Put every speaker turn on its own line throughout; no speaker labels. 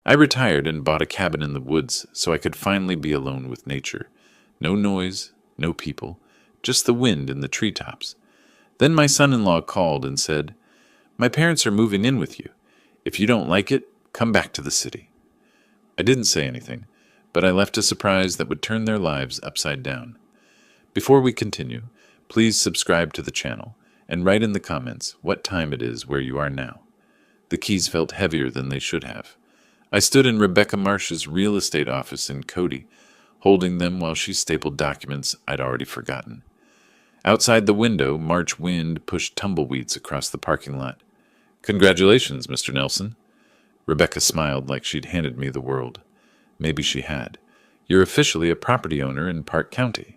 I retired and bought a cabin in the woods so I could finally be alone with nature. No noise, no people, just the wind in the treetops. Then my son-in-law called and said, "My parents are moving in with you. If you don't like it, come back to the city." I didn't say anything, but I left a surprise that would turn their lives upside down. Before we continue, please subscribe to the channel and write in the comments what time it is where you are now. The keys felt heavier than they should have. I stood in Rebecca Marsh's real estate office in Cody, holding them while she stapled documents I'd already forgotten. Outside the window, March wind pushed tumbleweeds across the parking lot. "Congratulations, Mr. Nelson." Rebecca smiled like she'd handed me the world. Maybe she had. "You're officially a property owner in Park County."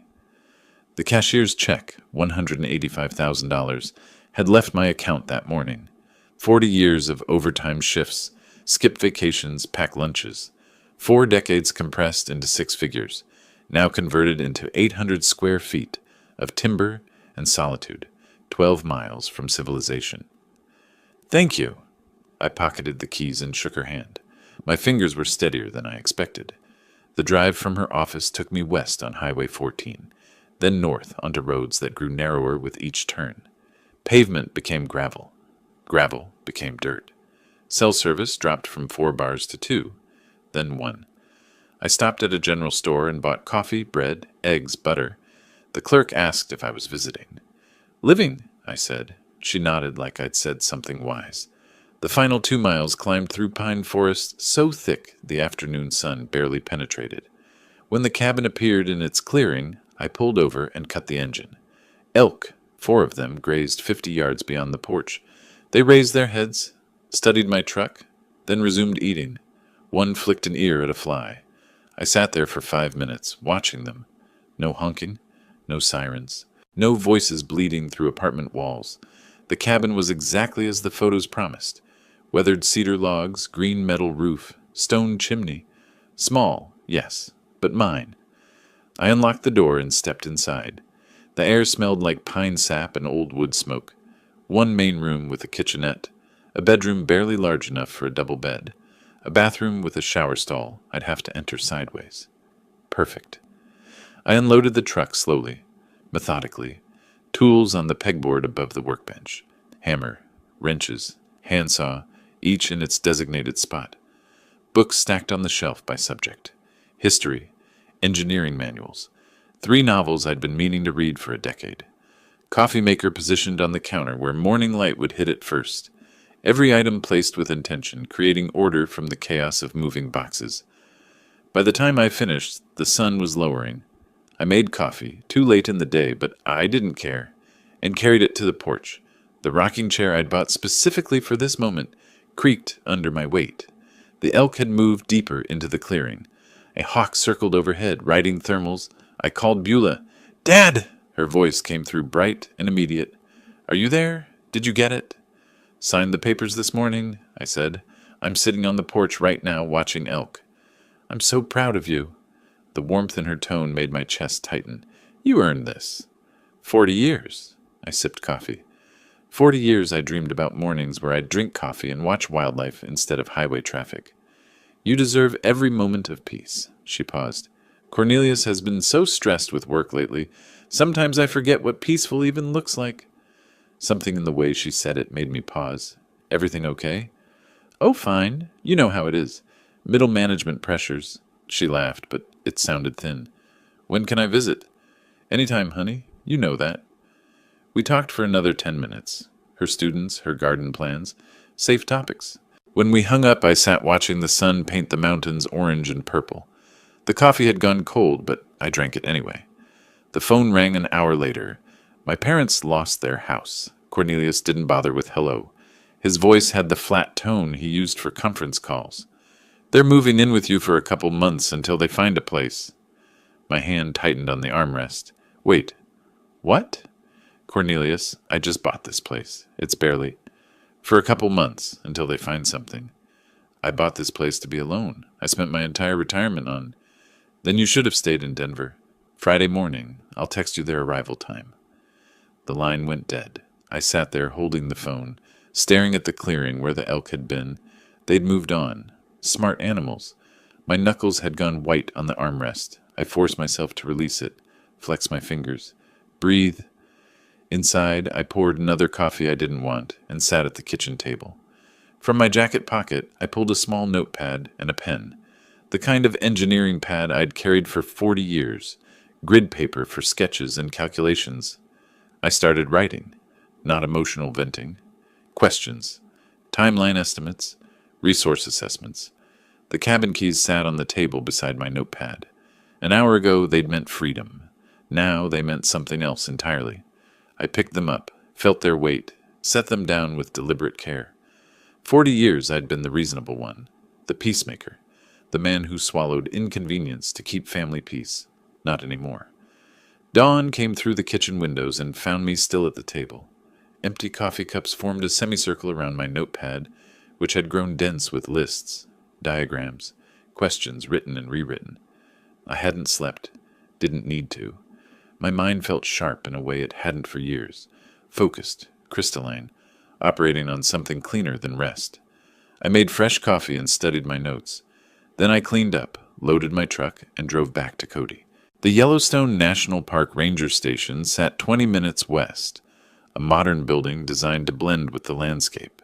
The cashier's check, $185,000, had left my account that morning. 40 years of overtime shifts, skipped vacations, packed lunches. 4 decades compressed into 6 figures, now converted into 800 square feet of timber and solitude, 12 miles from civilization. "Thank you." I pocketed the keys and shook her hand. My fingers were steadier than I expected. The drive from her office took me west on Highway 14, then north onto roads that grew narrower with each turn. Pavement became gravel. Gravel became dirt. Cell service dropped from 4 bars to 2, then 1. I stopped at a general store and bought coffee, bread, eggs, butter. The clerk asked if I was visiting. "Living," I said. She nodded like I'd said something wise. The final 2 miles climbed through pine forest so thick the afternoon sun barely penetrated. When the cabin appeared in its clearing, I pulled over and cut the engine. Elk, 4 of them, grazed 50 yards beyond the porch. They raised their heads, studied my truck, then resumed eating. One flicked an ear at a fly. I sat there for 5 minutes, watching them. No honking, no sirens, no voices bleeding through apartment walls. The cabin was exactly as the photos promised. Weathered cedar logs, green metal roof, stone chimney. Small, yes, but mine. I unlocked the door and stepped inside. The air smelled like pine sap and old wood smoke. 1 main room with a kitchenette, a bedroom barely large enough for a double bed, a bathroom with a shower stall I'd have to enter sideways. Perfect. I unloaded the truck slowly, methodically, tools on the pegboard above the workbench, hammer, wrenches, handsaw, each in its designated spot. Books stacked on the shelf by subject. History, engineering manuals. 3 novels I'd been meaning to read for a decade. Coffee maker positioned on the counter where morning light would hit it first. Every item placed with intention, creating order from the chaos of moving boxes. By the time I finished, the sun was lowering. I made coffee, too late in the day, but I didn't care, and carried it to the porch. The rocking chair I'd bought specifically for this moment creaked under my weight. The elk had moved deeper into the clearing. A hawk circled overhead, riding thermals. I called Beulah. "Dad!" Her voice came through bright and immediate. "Are you there? Did you get it?" "Signed the papers this morning," I said. "I'm sitting on the porch right now watching elk." "I'm so proud of you." The warmth in her tone made my chest tighten. "You earned this." 40 years. I sipped coffee. 40 years I dreamed about mornings where I'd drink coffee and watch wildlife instead of highway traffic. "You deserve every moment of peace." She paused. "Cornelius has been so stressed with work lately. Sometimes I forget what peaceful even looks like." Something in the way she said it made me pause. "Everything okay?" "Oh, fine. You know how it is. Middle management pressures." She laughed, but it sounded thin. "When can I visit?" "Anytime, honey. You know that." We talked for another 10 minutes. Her students, her garden plans, safe topics. When we hung up, I sat watching the sun paint the mountains orange and purple. The coffee had gone cold, but I drank it anyway. The phone rang an hour later. My parents lost their house. Cornelius didn't bother with hello. His voice had the flat tone he used for conference calls. "They're moving in with you for a couple months until they find a place." My hand tightened on the armrest. "Wait, what?" "Cornelius, I just bought this place. It's barely... For a couple months, until they find something. I bought this place to be alone. I spent my entire retirement on... Then you should have stayed in Denver. Friday morning. I'll text you their arrival time." The line went dead. I sat there holding the phone, staring at the clearing where the elk had been. They'd moved on. Smart animals. My knuckles had gone white on the armrest. I forced myself to release it, flex my fingers. Breathe. Inside, I poured another coffee I didn't want and sat at the kitchen table. From my jacket pocket, I pulled a small notepad and a pen. The kind of engineering pad I'd carried for 40 years. Grid paper for sketches and calculations. I started writing. Not emotional venting. Questions. Timeline estimates. Resource assessments. The cabin keys sat on the table beside my notepad. An hour ago, they'd meant freedom. Now they meant something else entirely. I picked them up, felt their weight, set them down with deliberate care. 40 years I'd been the reasonable one, the peacemaker, the man who swallowed inconvenience to keep family peace. Not anymore. Dawn came through the kitchen windows and found me still at the table. Empty coffee cups formed a semicircle around my notepad, which had grown dense with lists, diagrams, questions written and rewritten. I hadn't slept, didn't need to. My mind felt sharp in a way it hadn't for years, focused, crystalline, operating on something cleaner than rest. I made fresh coffee and studied my notes. Then I cleaned up, loaded my truck, and drove back to Cody. The Yellowstone National Park Ranger Station sat 20 minutes west, a modern building designed to blend with the landscape.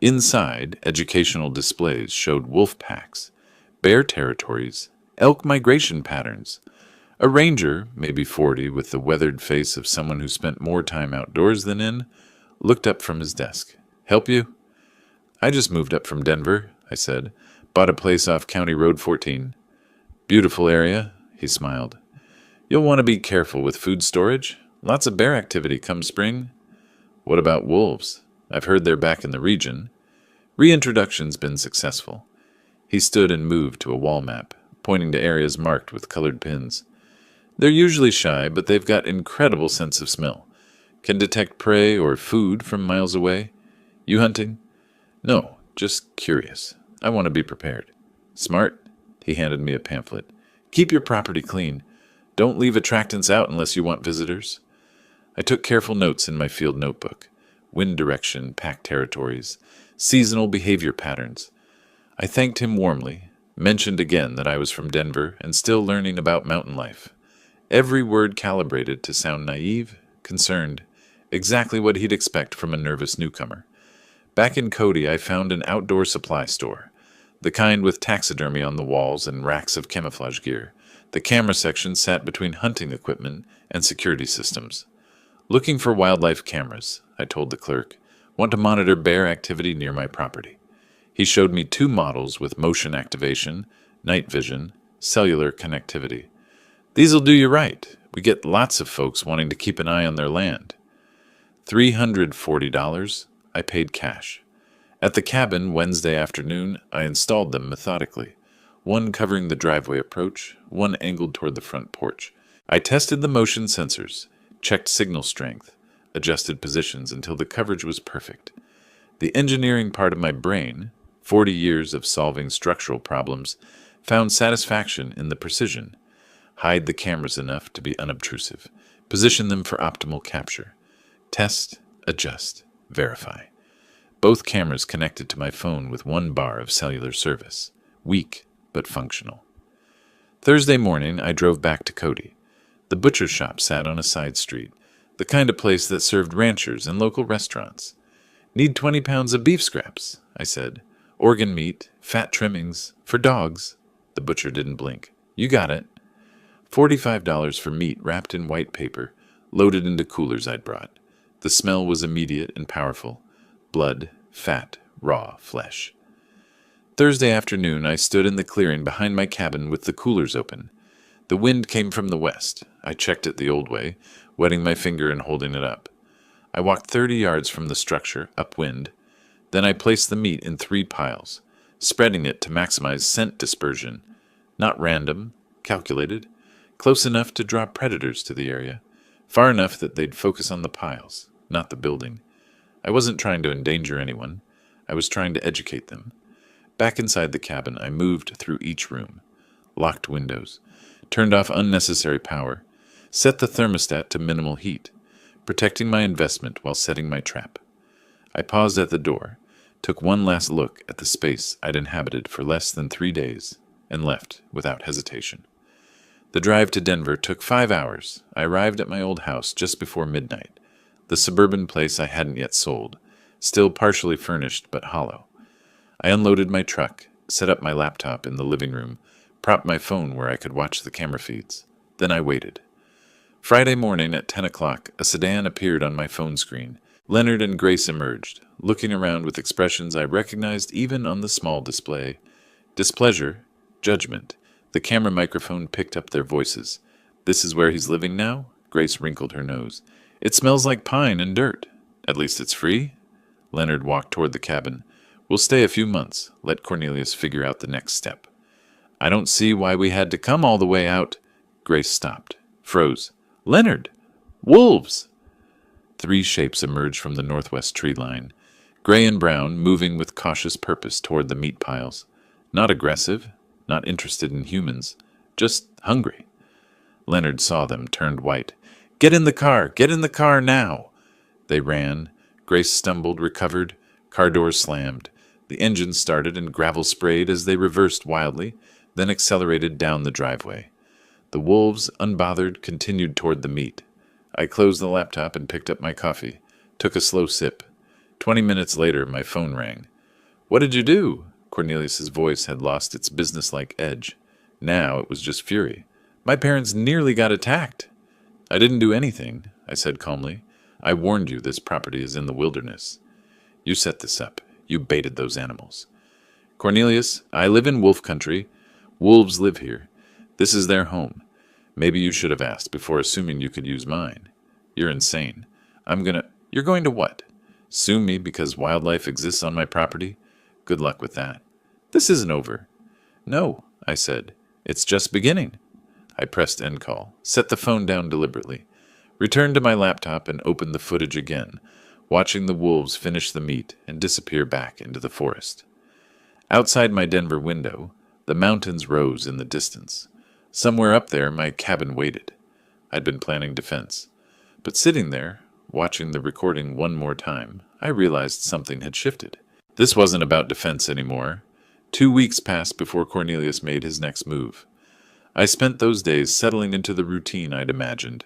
Inside, educational displays showed wolf packs, bear territories, elk migration patterns. A ranger, maybe 40, with the weathered face of someone who spent more time outdoors than in, looked up from his desk. "Help you?" "I just moved up from Denver," I said. "Bought a place off County Road 14. "Beautiful area," he smiled. "You'll want to be careful with food storage. Lots of bear activity come spring." "What about wolves? I've heard they're back in the region." "Reintroduction's been successful." He stood and moved to a wall map, pointing to areas marked with colored pins. "They're usually shy, but they've got incredible sense of smell. Can detect prey or food from miles away." "You hunting?" "No, just curious. I want to be prepared." "Smart." He handed me a pamphlet. "Keep your property clean. Don't leave attractants out unless you want visitors." I took careful notes in my field notebook. Wind direction, pack territories, seasonal behavior patterns. I thanked him warmly, mentioned again that I was from Denver and still learning about mountain life. Every word calibrated to sound naive, concerned, exactly what he'd expect from a nervous newcomer. Back in Cody, I found an outdoor supply store, the kind with taxidermy on the walls and racks of camouflage gear. The camera section sat between hunting equipment and security systems. "Looking for wildlife cameras," I told the clerk. "Want to monitor bear activity near my property." He showed me 2 models with motion activation, night vision, cellular connectivity. "These'll do you right. We get lots of folks wanting to keep an eye on their land." $340. I paid cash. At the cabin Wednesday afternoon, I installed them methodically, one covering the driveway approach, one angled toward the front porch. I tested the motion sensors, checked signal strength, adjusted positions until the coverage was perfect. The engineering part of my brain, 40 years of solving structural problems, found satisfaction in the precision. Hide the cameras enough to be unobtrusive. Position them for optimal capture. Test, adjust, verify. Both cameras connected to my phone with 1 bar of cellular service. Weak, but functional. Thursday morning, I drove back to Cody. The butcher shop sat on a side street, the kind of place that served ranchers and local restaurants. "Need 20 pounds of beef scraps," I said. "Organ meat, fat trimmings, for dogs." The butcher didn't blink. "You got it." $45 for meat wrapped in white paper, loaded into coolers I'd brought. The smell was immediate and powerful. Blood, fat, raw flesh. Thursday afternoon, I stood in the clearing behind my cabin with the coolers open. The wind came from the west. I checked it the old way, wetting my finger and holding it up. I walked 30 yards from the structure, upwind. Then I placed the meat in 3 piles, spreading it to maximize scent dispersion. Not random, calculated, close enough to draw predators to the area, far enough that they'd focus on the piles, not the building. I wasn't trying to endanger anyone. I was trying to educate them. Back inside the cabin, I moved through each room, locked windows, turned off unnecessary power, set the thermostat to minimal heat, protecting my investment while setting my trap. I paused at the door, took one last look at the space I'd inhabited for less than 3 days, and left without hesitation. The drive to Denver took 5 hours. I arrived at my old house just before midnight, the suburban place I hadn't yet sold, still partially furnished but hollow. I unloaded my truck, set up my laptop in the living room, propped my phone where I could watch the camera feeds. Then I waited. Friday morning at 10 o'clock, a sedan appeared on my phone screen. Leonard and Grace emerged, looking around with expressions I recognized even on the small display. Displeasure, judgment. The camera microphone picked up their voices. "This is where he's living now?" Grace wrinkled her nose. "It smells like pine and dirt. At least it's free?" Leonard walked toward the cabin. "We'll stay a few months. Let Cornelius figure out the next step." "I don't see why we had to come all the way out." Grace stopped, froze. "Leonard! Wolves!" 3 shapes emerged from the northwest tree line, gray and brown, moving with cautious purpose toward the meat piles. Not aggressive, not interested in humans, just hungry. Leonard saw them, turned white. "Get in the car! Get in the car now!" They ran. Grace stumbled, recovered. Car doors slammed. The engine started and gravel sprayed as they reversed wildly, then accelerated down the driveway. The wolves, unbothered, continued toward the meat. I closed the laptop and picked up my coffee, took a slow sip. 20 minutes later, my phone rang. "What did you do?" Cornelius's voice had lost its businesslike edge. Now it was just fury. "My parents nearly got attacked." "I didn't do anything," I said calmly. "I warned you this property is in the wilderness. You set this up. You baited those animals." "Cornelius, I live in wolf country. Wolves live here. This is their home. Maybe you should have asked before assuming you could use mine. You're insane. You're going to what? Sue me because wildlife exists on my property? Good luck with that. This isn't over." "No," I said. "It's just beginning." I pressed end call, set the phone down deliberately, returned to my laptop and opened the footage again, watching the wolves finish the meat and disappear back into the forest. Outside my Denver window, the mountains rose in the distance. Somewhere up there, my cabin waited. I'd been planning defense. But sitting there, watching the recording one more time, I realized something had shifted. This wasn't about defense anymore. 2 weeks passed before Cornelius made his next move. I spent those days settling into the routine I'd imagined.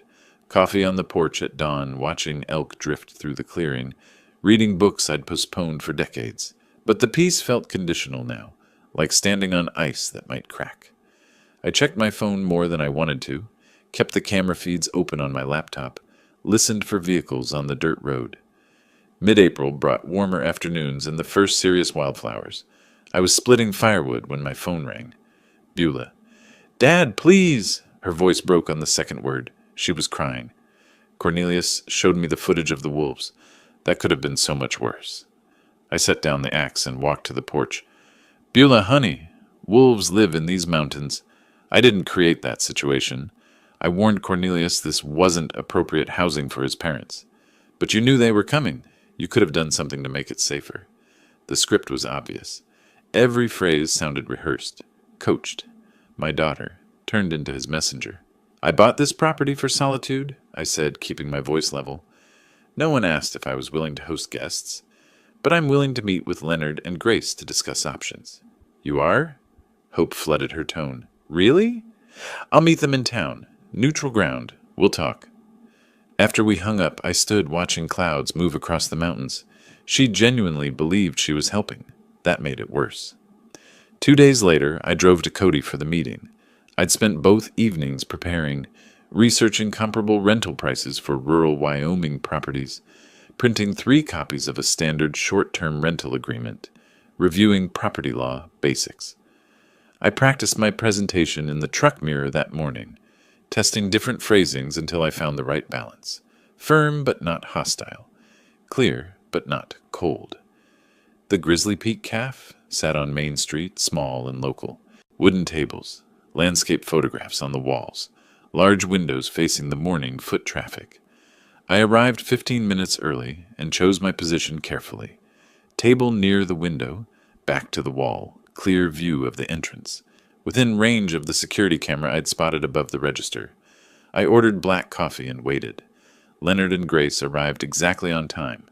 Coffee on the porch at dawn, watching elk drift through the clearing, reading books I'd postponed for decades. But the peace felt conditional now, like standing on ice that might crack. I checked my phone more than I wanted to, kept the camera feeds open on my laptop, listened for vehicles on the dirt road. Mid-April brought warmer afternoons and the first serious wildflowers. I was splitting firewood when my phone rang. Beulah. "Dad, please!" Her voice broke on the second word. She was crying. Cornelius showed me the footage of the wolves. That could have been so much worse. I set down the axe and walked to the porch. "Beulah, honey, wolves live in these mountains. I didn't create that situation. I warned Cornelius this wasn't appropriate housing for his parents. But you knew they were coming. You could have done something to make it safer." The script was obvious. Every phrase sounded rehearsed, coached. My daughter turned into his messenger. "I bought this property for solitude," I said, keeping my voice level. No one asked if I was willing to host guests, but I'm willing to meet with Leonard and Grace to discuss options. "You are?" Hope flooded her tone. "Really?" "I'll meet them in town. Neutral ground. We'll talk." After we hung up, I stood watching clouds move across the mountains. She genuinely believed she was helping. That made it worse. 2 days later, I drove to Cody for the meeting. I'd spent both evenings preparing, researching comparable rental prices for rural Wyoming properties, printing 3 copies of a standard short-term rental agreement, reviewing property law basics. I practiced my presentation in the truck mirror that morning, testing different phrasings until I found the right balance. Firm but not hostile. Clear but not cold. The Grizzly Peak Calf sat on Main Street, small and local. Wooden tables, landscape photographs on the walls, large windows facing the morning foot traffic. I arrived 15 minutes early and chose my position carefully. Table near the window, back to the wall, clear view of the entrance. Within range of the security camera I'd spotted above the register. I ordered black coffee and waited. Leonard and Grace arrived exactly on time.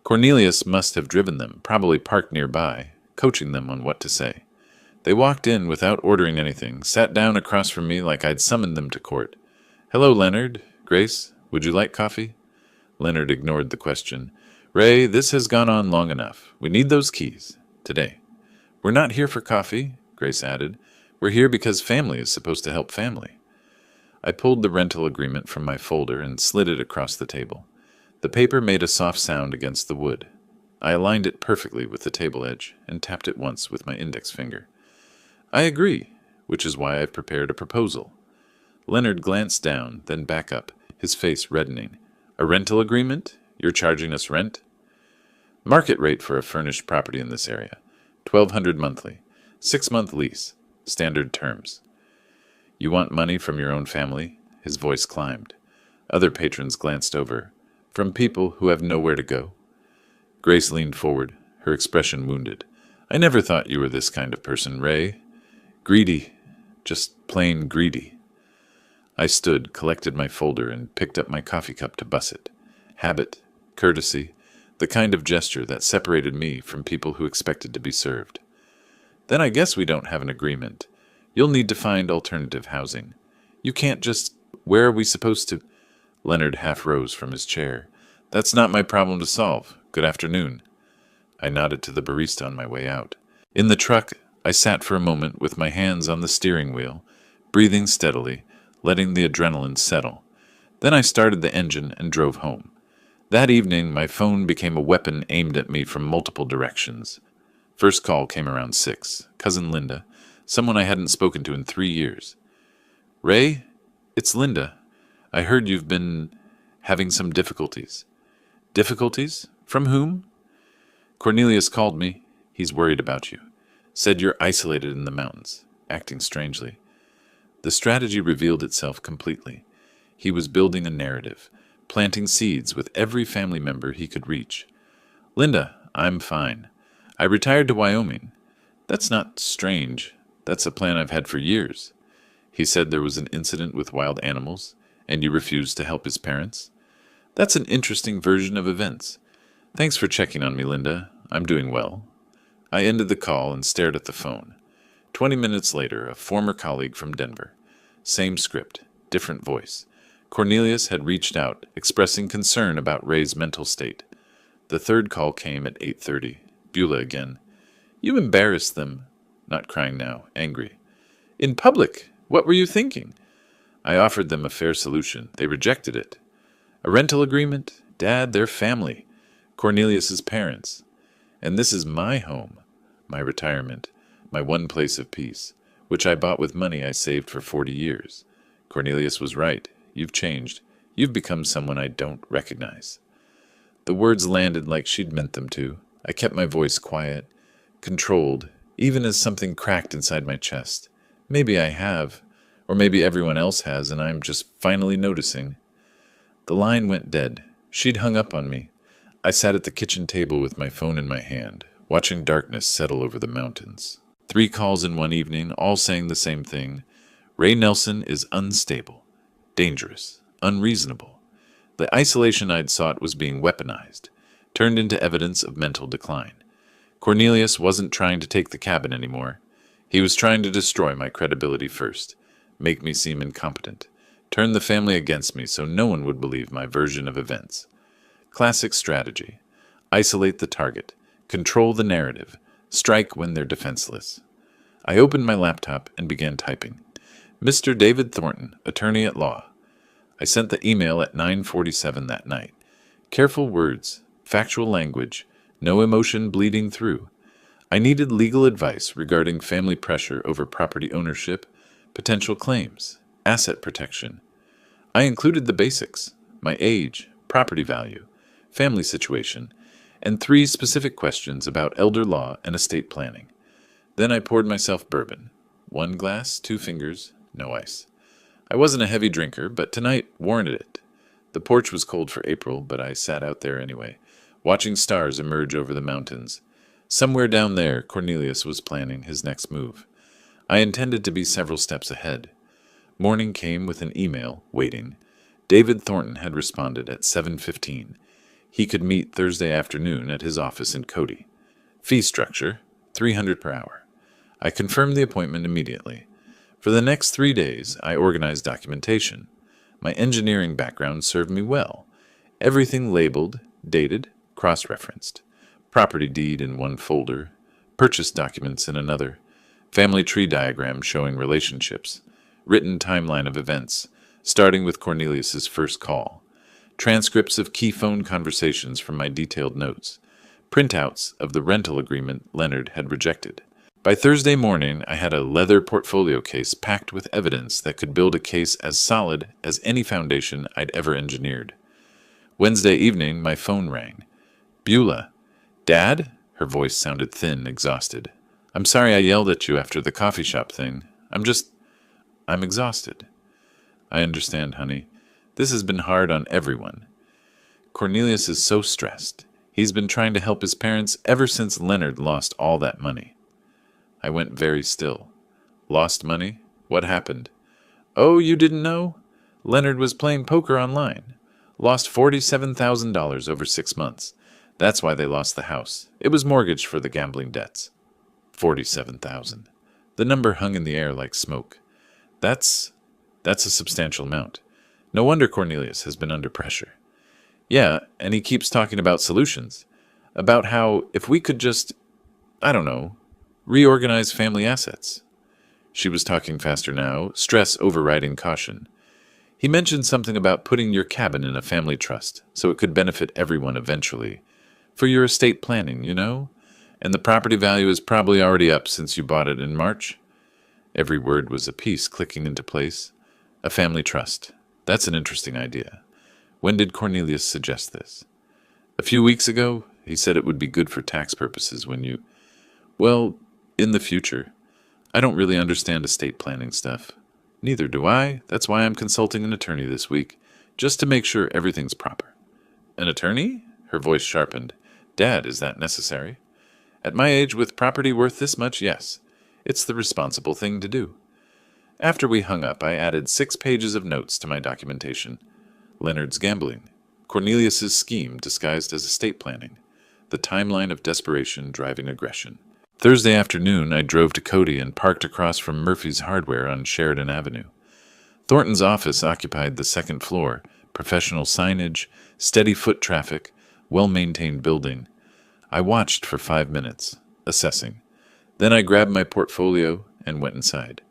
Cornelius must have driven them, probably parked nearby, coaching them on what to say. They walked in without ordering anything, sat down across from me like I'd summoned them to court. "Hello, Leonard. Grace, would you like coffee?" Leonard ignored the question. "Ray, this has gone on long enough. We need those keys. Today." "We're not here for coffee," Grace added. "We're here because family is supposed to help family." I pulled the rental agreement from my folder and slid it across the table. The paper made a soft sound against the wood. I aligned it perfectly with the table edge and tapped it once with my index finger. "I agree, which is why I've prepared a proposal." Leonard glanced down, then back up, his face reddening. "A rental agreement? You're charging us rent?" "Market rate for a furnished property in this area. $1,200 monthly. 6-month lease. Standard terms." "You want money from your own family?" His voice climbed. Other patrons glanced over. "From people who have nowhere to go?" Grace leaned forward, her expression wounded. "I never thought you were this kind of person, Ray. Greedy. Just plain greedy." I stood, collected my folder, and picked up my coffee cup to buss it. Habit, courtesy, the kind of gesture that separated me from people who expected to be served. "Then I guess we don't have an agreement. You'll need to find alternative housing. You can't just... Where are we supposed to..." Leonard half rose from his chair. "That's not my problem to solve. Good afternoon." I nodded to the barista on my way out. In the truck, I sat for a moment with my hands on the steering wheel, breathing steadily, letting the adrenaline settle. Then I started the engine and drove home. That evening, my phone became a weapon aimed at me from multiple directions. First call came around 6. Cousin Linda, someone I hadn't spoken to in 3 years. "Ray, it's Linda. I heard you've been having some difficulties." "Difficulties? From whom?" "Cornelius called me. He's worried about you. Said you're isolated in the mountains, acting strangely." The strategy revealed itself completely. He was building a narrative, planting seeds with every family member he could reach. "Linda, I'm fine. I retired to Wyoming." "That's not strange. That's a plan I've had for years." "He said there was an incident with wild animals, and you refused to help his parents." "That's an interesting version of events. Thanks for checking on me, Linda. I'm doing well." I ended the call and stared at the phone. 20 minutes later, a former colleague from Denver. Same script, different voice. Cornelius had reached out, expressing concern about Ray's mental state. The third call came at 8:30. Beulah again. "You embarrassed them." Not crying now, angry. "In public. What were you thinking?" I offered them a fair solution. They rejected it. "A rental agreement? Dad, they're family. Cornelius's parents. And this is my home, my retirement, my one place of peace, which I bought with money I saved for 40 years. Cornelius was right. You've changed. You've become someone I don't recognize." The words landed like she'd meant them to. I kept my voice quiet, controlled, even as something cracked inside my chest. Maybe I have, or maybe everyone else has, and I'm just finally noticing. The line went dead. She'd hung up on me. I sat at the kitchen table with my phone in my hand, watching darkness settle over the mountains. 3 calls in one evening, all saying the same thing. Ray Nelson is unstable, dangerous, unreasonable. The isolation I'd sought was being weaponized, turned into evidence of mental decline. Cornelius wasn't trying to take the cabin anymore. He was trying to destroy my credibility first, make me seem incompetent, turn the family against me so no one would believe my version of events. Classic strategy. Isolate the target, control the narrative, strike when they're defenseless. I opened my laptop and began typing. "Mr. David Thornton, attorney at law." I sent the email at 9:47 that night. Careful words, factual language, no emotion bleeding through. I needed legal advice regarding family pressure over property ownership, potential claims, asset protection. I included the basics: my age, property value, family situation, and 3 specific questions about elder law and estate planning. Then I poured myself bourbon. 1 glass, 2 fingers, no ice. I wasn't a heavy drinker, but tonight warranted it. The porch was cold for April, but I sat out there anyway, watching stars emerge over the mountains. Somewhere down there, Cornelius was planning his next move. I intended to be several steps ahead. Morning came with an email, waiting. David Thornton had responded at 7:15. He could meet Thursday afternoon at his office in Cody. Fee structure, $300 per hour. I confirmed the appointment immediately. For the next 3 days, I organized documentation. My engineering background served me well. Everything labeled, dated, cross-referenced. Property deed in one folder, purchase documents in another, family tree diagram showing relationships, written timeline of events, starting with Cornelius's first call, transcripts of key phone conversations from my detailed notes, printouts of the rental agreement Leonard had rejected. By Thursday morning, I had a leather portfolio case packed with evidence that could build a case as solid as any foundation I'd ever engineered. Wednesday evening, my phone rang. Beulah. Dad? Her voice sounded thin, exhausted. I'm sorry I yelled at you after the coffee shop thing. I'm exhausted. I understand, honey. This has been hard on everyone. Cornelius is so stressed. He's been trying to help his parents ever since Leonard lost all that money. I went very still. Lost money? What happened? Oh, you didn't know? Leonard was playing poker online. Lost $47,000 over 6 months. That's why they lost the house. It was mortgaged for the gambling debts. 47,000. The number hung in the air like smoke. That's a substantial amount. No wonder Cornelius has been under pressure. Yeah, and he keeps talking about solutions. About how if we could just, reorganize family assets. She was talking faster now, stress overriding caution. He mentioned something about putting your cabin in a family trust so it could benefit everyone eventually. For your estate planning, you know? And the property value is probably already up since you bought it in March. Every word was a piece clicking into place. A family trust. That's an interesting idea. When did Cornelius suggest this? A few weeks ago, he said it would be good for tax purposes when you... Well, in the future. I don't really understand estate planning stuff. Neither do I. That's why I'm consulting an attorney this week, just to make sure everything's proper. An attorney? Her voice sharpened. Dad, is that necessary? At my age, with property worth this much, yes. It's the responsible thing to do. After we hung up, I added 6 pages of notes to my documentation. Leonard's gambling. Cornelius's scheme disguised as estate planning. The timeline of desperation driving aggression. Thursday afternoon, I drove to Cody and parked across from Murphy's Hardware on Sheridan Avenue. Thornton's office occupied the second floor, professional signage, steady foot traffic, well-maintained building. I watched for 5 minutes, assessing. Then I grabbed my portfolio and went inside.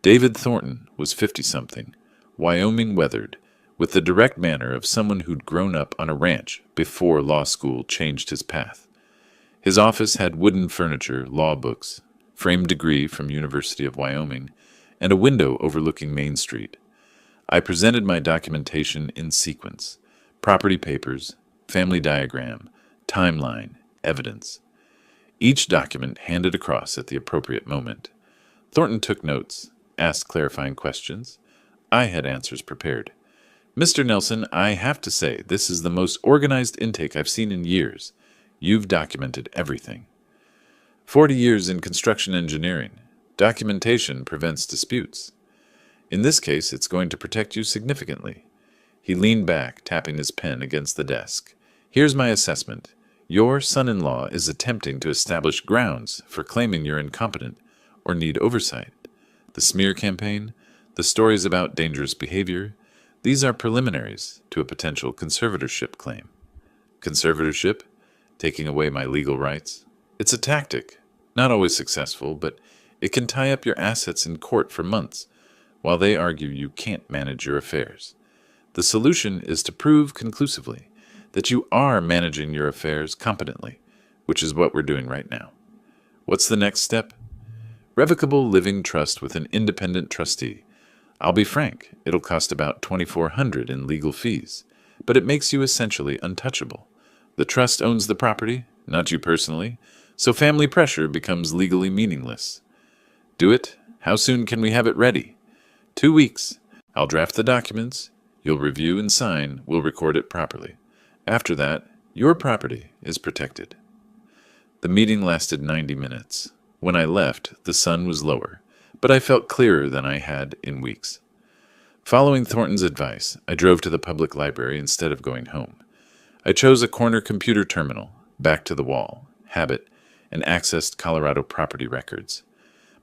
David Thornton was 50-something, Wyoming weathered, with the direct manner of someone who'd grown up on a ranch before law school changed his path. His office had wooden furniture, law books, framed degree from University of Wyoming, and a window overlooking Main Street. I presented my documentation in sequence: property papers, family diagram, timeline, evidence. Each document handed across at the appropriate moment. Thornton took notes, asked clarifying questions. I had answers prepared. Mr. Nelson, I have to say, this is the most organized intake I've seen in years. You've documented everything. 40 years in construction engineering. Documentation prevents disputes. In this case, it's going to protect you significantly. He leaned back, tapping his pen against the desk. Here's my assessment. Your son-in-law is attempting to establish grounds for claiming you're incompetent or need oversight. The smear campaign, the stories about dangerous behavior, these are preliminaries to a potential conservatorship claim. Conservatorship? Taking away my legal rights? It's a tactic, not always successful, but it can tie up your assets in court for months, while they argue you can't manage your affairs. The solution is to prove conclusively that you are managing your affairs competently, which is what we're doing right now. What's the next step? Revocable living trust with an independent trustee. I'll be frank, it'll cost about $2,400 in legal fees, but it makes you essentially untouchable. The trust owns the property, not you personally, so family pressure becomes legally meaningless. Do it? How soon can we have it ready? 2 weeks. I'll draft the documents. You'll review and sign. We'll record it properly. After that, your property is protected. The meeting lasted 90 minutes. When I left, the sun was lower, but I felt clearer than I had in weeks. Following Thornton's advice, I drove to the public library instead of going home. I chose a corner computer terminal, back to the wall, habit, and accessed Colorado property records.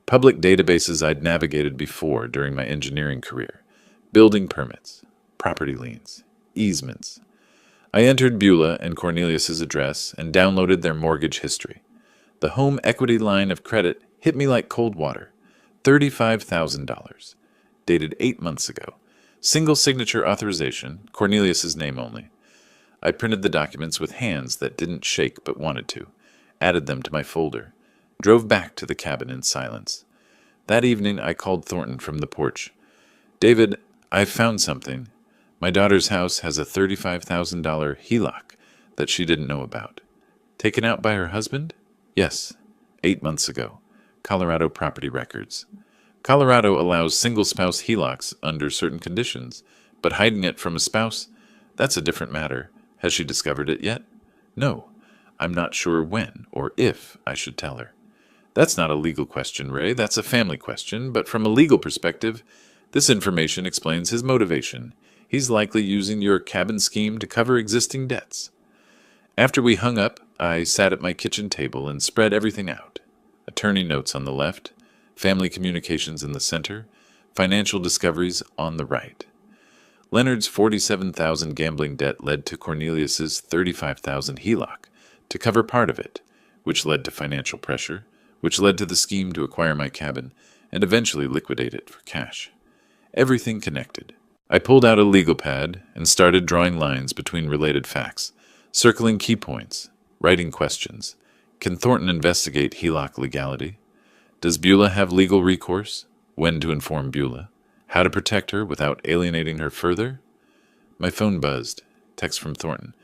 Public databases I'd navigated before during my engineering career. Building permits, property liens, easements. I entered Beulah and Cornelius's address and downloaded their mortgage history. The home equity line of credit hit me like cold water. $35,000. Dated 8 months ago. Single signature authorization, Cornelius's name only. I printed the documents with hands that didn't shake but wanted to, added them to my folder, drove back to the cabin in silence. That evening I called Thornton from the porch. "David, I've found something. My daughter's house has a $35,000 HELOC that she didn't know about. Taken out by her husband? Yes, 8 months ago. Colorado property records. Colorado allows single-spouse HELOCs under certain conditions, but hiding it from a spouse, that's a different matter. Has she discovered it yet? No. I'm not sure when or if I should tell her. That's not a legal question, Ray. That's a family question, but from a legal perspective, this information explains his motivation. He's likely using your cabin scheme to cover existing debts." After we hung up, I sat at my kitchen table and spread everything out. Attorney notes on the left, family communications in the center, financial discoveries on the right. Leonard's $47,000 gambling debt led to Cornelius's $35,000 HELOC to cover part of it, which led to financial pressure, which led to the scheme to acquire my cabin and eventually liquidate it for cash. Everything connected. I pulled out a legal pad and started drawing lines between related facts, circling key points, writing questions. Can Thornton investigate HELOC legality? Does Beulah have legal recourse? When to inform Beulah? How to protect her without alienating her further? My phone buzzed. Text from Thornton.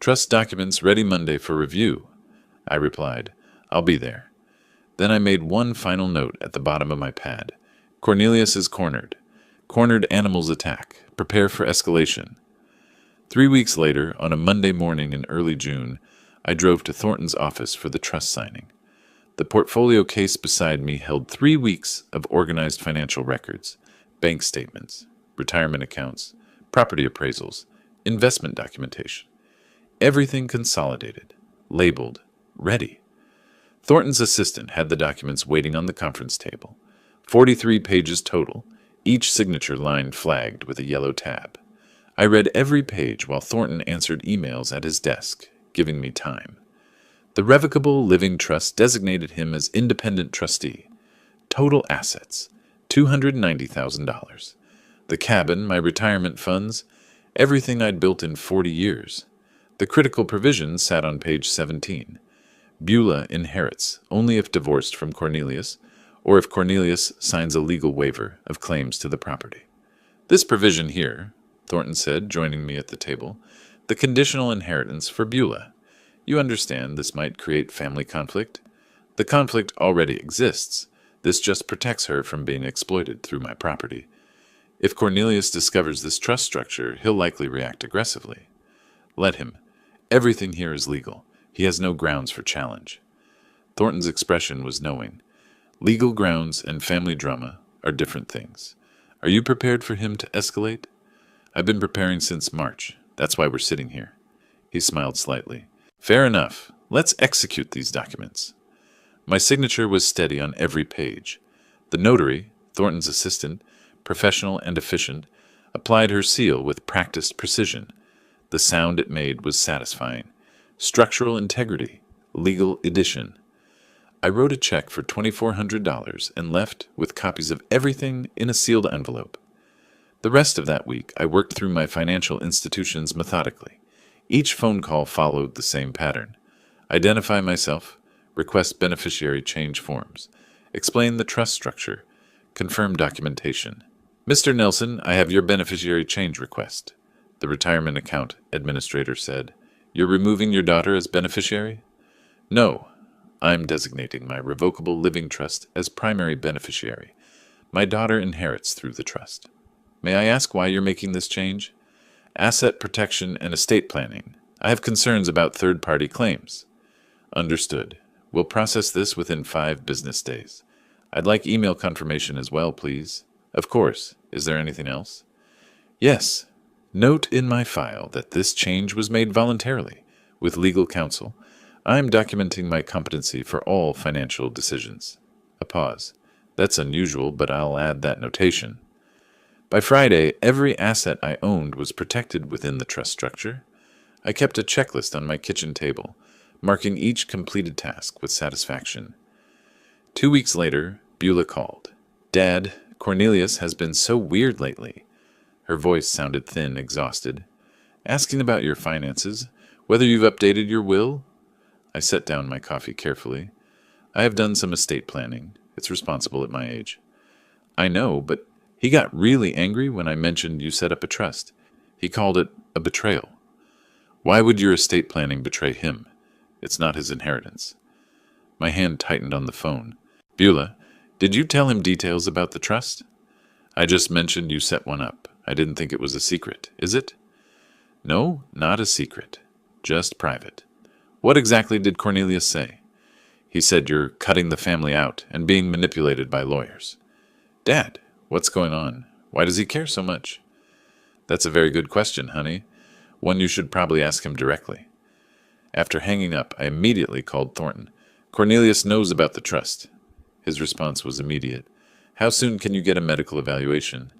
"Trust documents ready Monday for review." I replied, "I'll be there." Then I made one final note at the bottom of my pad. Cornelius is cornered. Cornered animals attack. Prepare for escalation. 3 weeks later, on a Monday morning in early June, I drove to Thornton's office for the trust signing. The portfolio case beside me held 3 weeks of organized financial records, bank statements, retirement accounts, property appraisals, investment documentation. Everything consolidated, labeled, ready. Thornton's assistant had the documents waiting on the conference table. 43 pages total, each signature line flagged with a yellow tab. I read every page while Thornton answered emails at his desk, giving me time. The Revocable Living Trust designated him as independent trustee. Total assets, $290,000. The cabin, my retirement funds, everything I'd built in 40 years. The critical provisions sat on page 17. Beulah inherits only if divorced from Cornelius, or if Cornelius signs a legal waiver of claims to the property. This provision here, Thornton said, joining me at the table, the conditional inheritance for Beulah. You understand this might create family conflict? The conflict already exists. This just protects her from being exploited through my property. If Cornelius discovers this trust structure, he'll likely react aggressively. Let him. Everything here is legal. He has no grounds for challenge. Thornton's expression was knowing. Legal grounds and family drama are different things. Are you prepared for him to escalate? I've been preparing since March. That's why we're sitting here. He smiled slightly. Fair enough. Let's execute these documents. My signature was steady on every page. The notary, Thornton's assistant, professional and efficient, applied her seal with practiced precision. The sound it made was satisfying. Structural integrity, legal edition. I wrote a check for $2,400 and left with copies of everything in a sealed envelope. The rest of that week, I worked through my financial institutions methodically. Each phone call followed the same pattern. Identify myself, request beneficiary change forms, explain the trust structure, confirm documentation. Mr. Nelson, I have your beneficiary change request. The retirement account administrator said. You're removing your daughter as beneficiary? No. I'm designating my revocable living trust as primary beneficiary. My daughter inherits through the trust. May I ask why you're making this change? Asset protection and estate planning. I have concerns about third-party claims. Understood. We'll process this within 5 business days. I'd like email confirmation as well, please. Of course. Is there anything else? Yes. Note in my file that this change was made voluntarily. With legal counsel, I'm documenting my competency for all financial decisions. A pause. That's unusual, but I'll add that notation. By Friday, every asset I owned was protected within the trust structure. I kept a checklist on my kitchen table, marking each completed task with satisfaction. 2 weeks later, Beulah called. "Dad, Cornelius has been so weird lately." Her voice sounded thin, exhausted. "Asking about your finances, whether you've updated your will?" I set down my coffee carefully. "I have done some estate planning. It's responsible at my age." "I know, but he got really angry when I mentioned you set up a trust. He called it a betrayal." "Why would your estate planning betray him? It's not his inheritance." My hand tightened on the phone. "Beulah, did you tell him details about the trust?" "I just mentioned you set one up. I didn't think it was a secret. Is it?" "No, not a secret. Just private." "What exactly did Cornelius say?" "He said you're cutting the family out and being manipulated by lawyers." "Dad, what's going on? Why does he care so much?" "That's a very good question, honey. One you should probably ask him directly." After hanging up, I immediately called Thornton. "Cornelius knows about the trust." His response was immediate. "How soon can you get a medical evaluation?"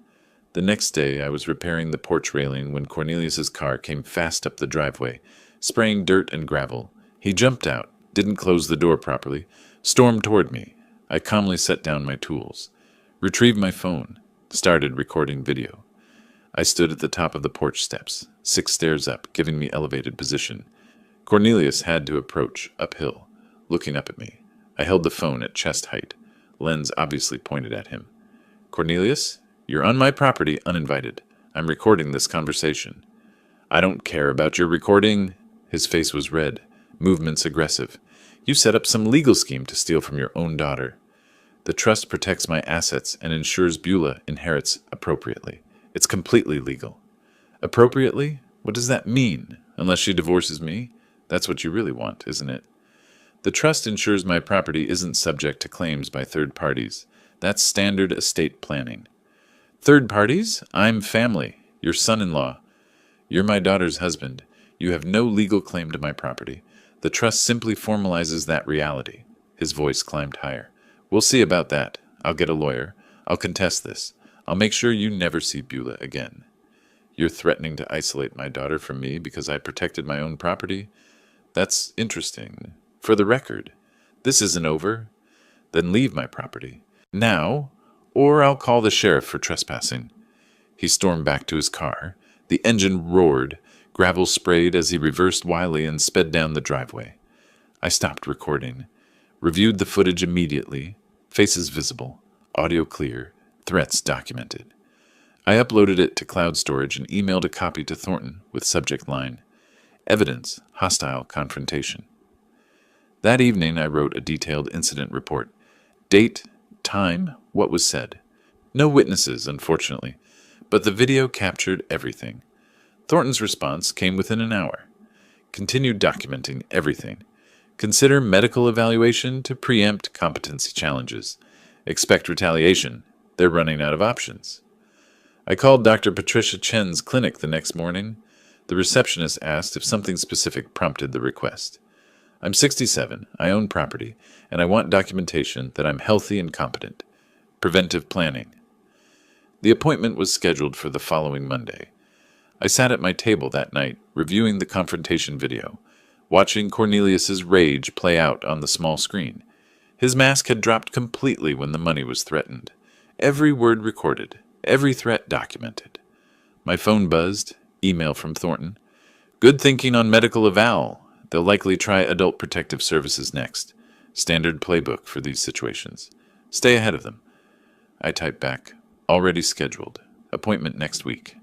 The next day, I was repairing the porch railing when Cornelius's car came fast up the driveway, spraying dirt and gravel. He jumped out, didn't close the door properly, stormed toward me. I calmly set down my tools, retrieved my phone, started recording video. I stood at the top of the porch steps, 6 stairs up, giving me elevated position. Cornelius had to approach uphill, looking up at me. I held the phone at chest height, lens obviously pointed at him. "Cornelius, you're on my property uninvited. I'm recording this conversation." "I don't care about your recording." His face was red, movements aggressive. "You set up some legal scheme to steal from your own daughter." "The trust protects my assets and ensures Beulah inherits appropriately. It's completely legal." "Appropriately? What does that mean? Unless she divorces me? That's what you really want, isn't it?" "The trust ensures my property isn't subject to claims by third parties. That's standard estate planning." "Third parties? I'm family. Your son-in-law. You're my daughter's husband. You have no legal claim to my property. The trust simply formalizes that reality." His voice climbed higher. "We'll see about that. I'll get a lawyer. I'll contest this. I'll make sure you never see Beulah again." "You're threatening to isolate my daughter from me because I protected my own property? That's interesting. For the record, this isn't over. Then leave my property. Now, or I'll call the sheriff for trespassing." He stormed back to his car. The engine roared. Gravel sprayed as he reversed wildly and sped down the driveway. I stopped recording, reviewed the footage immediately. Faces visible, audio clear, threats documented. I uploaded it to cloud storage and emailed a copy to Thornton with subject line, "Evidence, hostile confrontation." That evening I wrote a detailed incident report. Date, time, what was said. No witnesses, unfortunately, but the video captured everything. Thornton's response came within an hour. Continue documenting everything. Consider medical evaluation to preempt competency challenges. Expect retaliation. They're running out of options. I called Dr. Patricia Chen's clinic the next morning. The receptionist asked if something specific prompted the request. "I'm 67, I own property, and I want documentation that I'm healthy and competent. Preventive planning." The appointment was scheduled for the following Monday. I sat at my table that night, reviewing the confrontation video, watching Cornelius's rage play out on the small screen. His mask had dropped completely when the money was threatened. Every word recorded, every threat documented. My phone buzzed, email from Thornton. "Good thinking on medical eval. They'll likely try adult protective services next. Standard playbook for these situations. Stay ahead of them." I typed back, "Already scheduled. Appointment next week."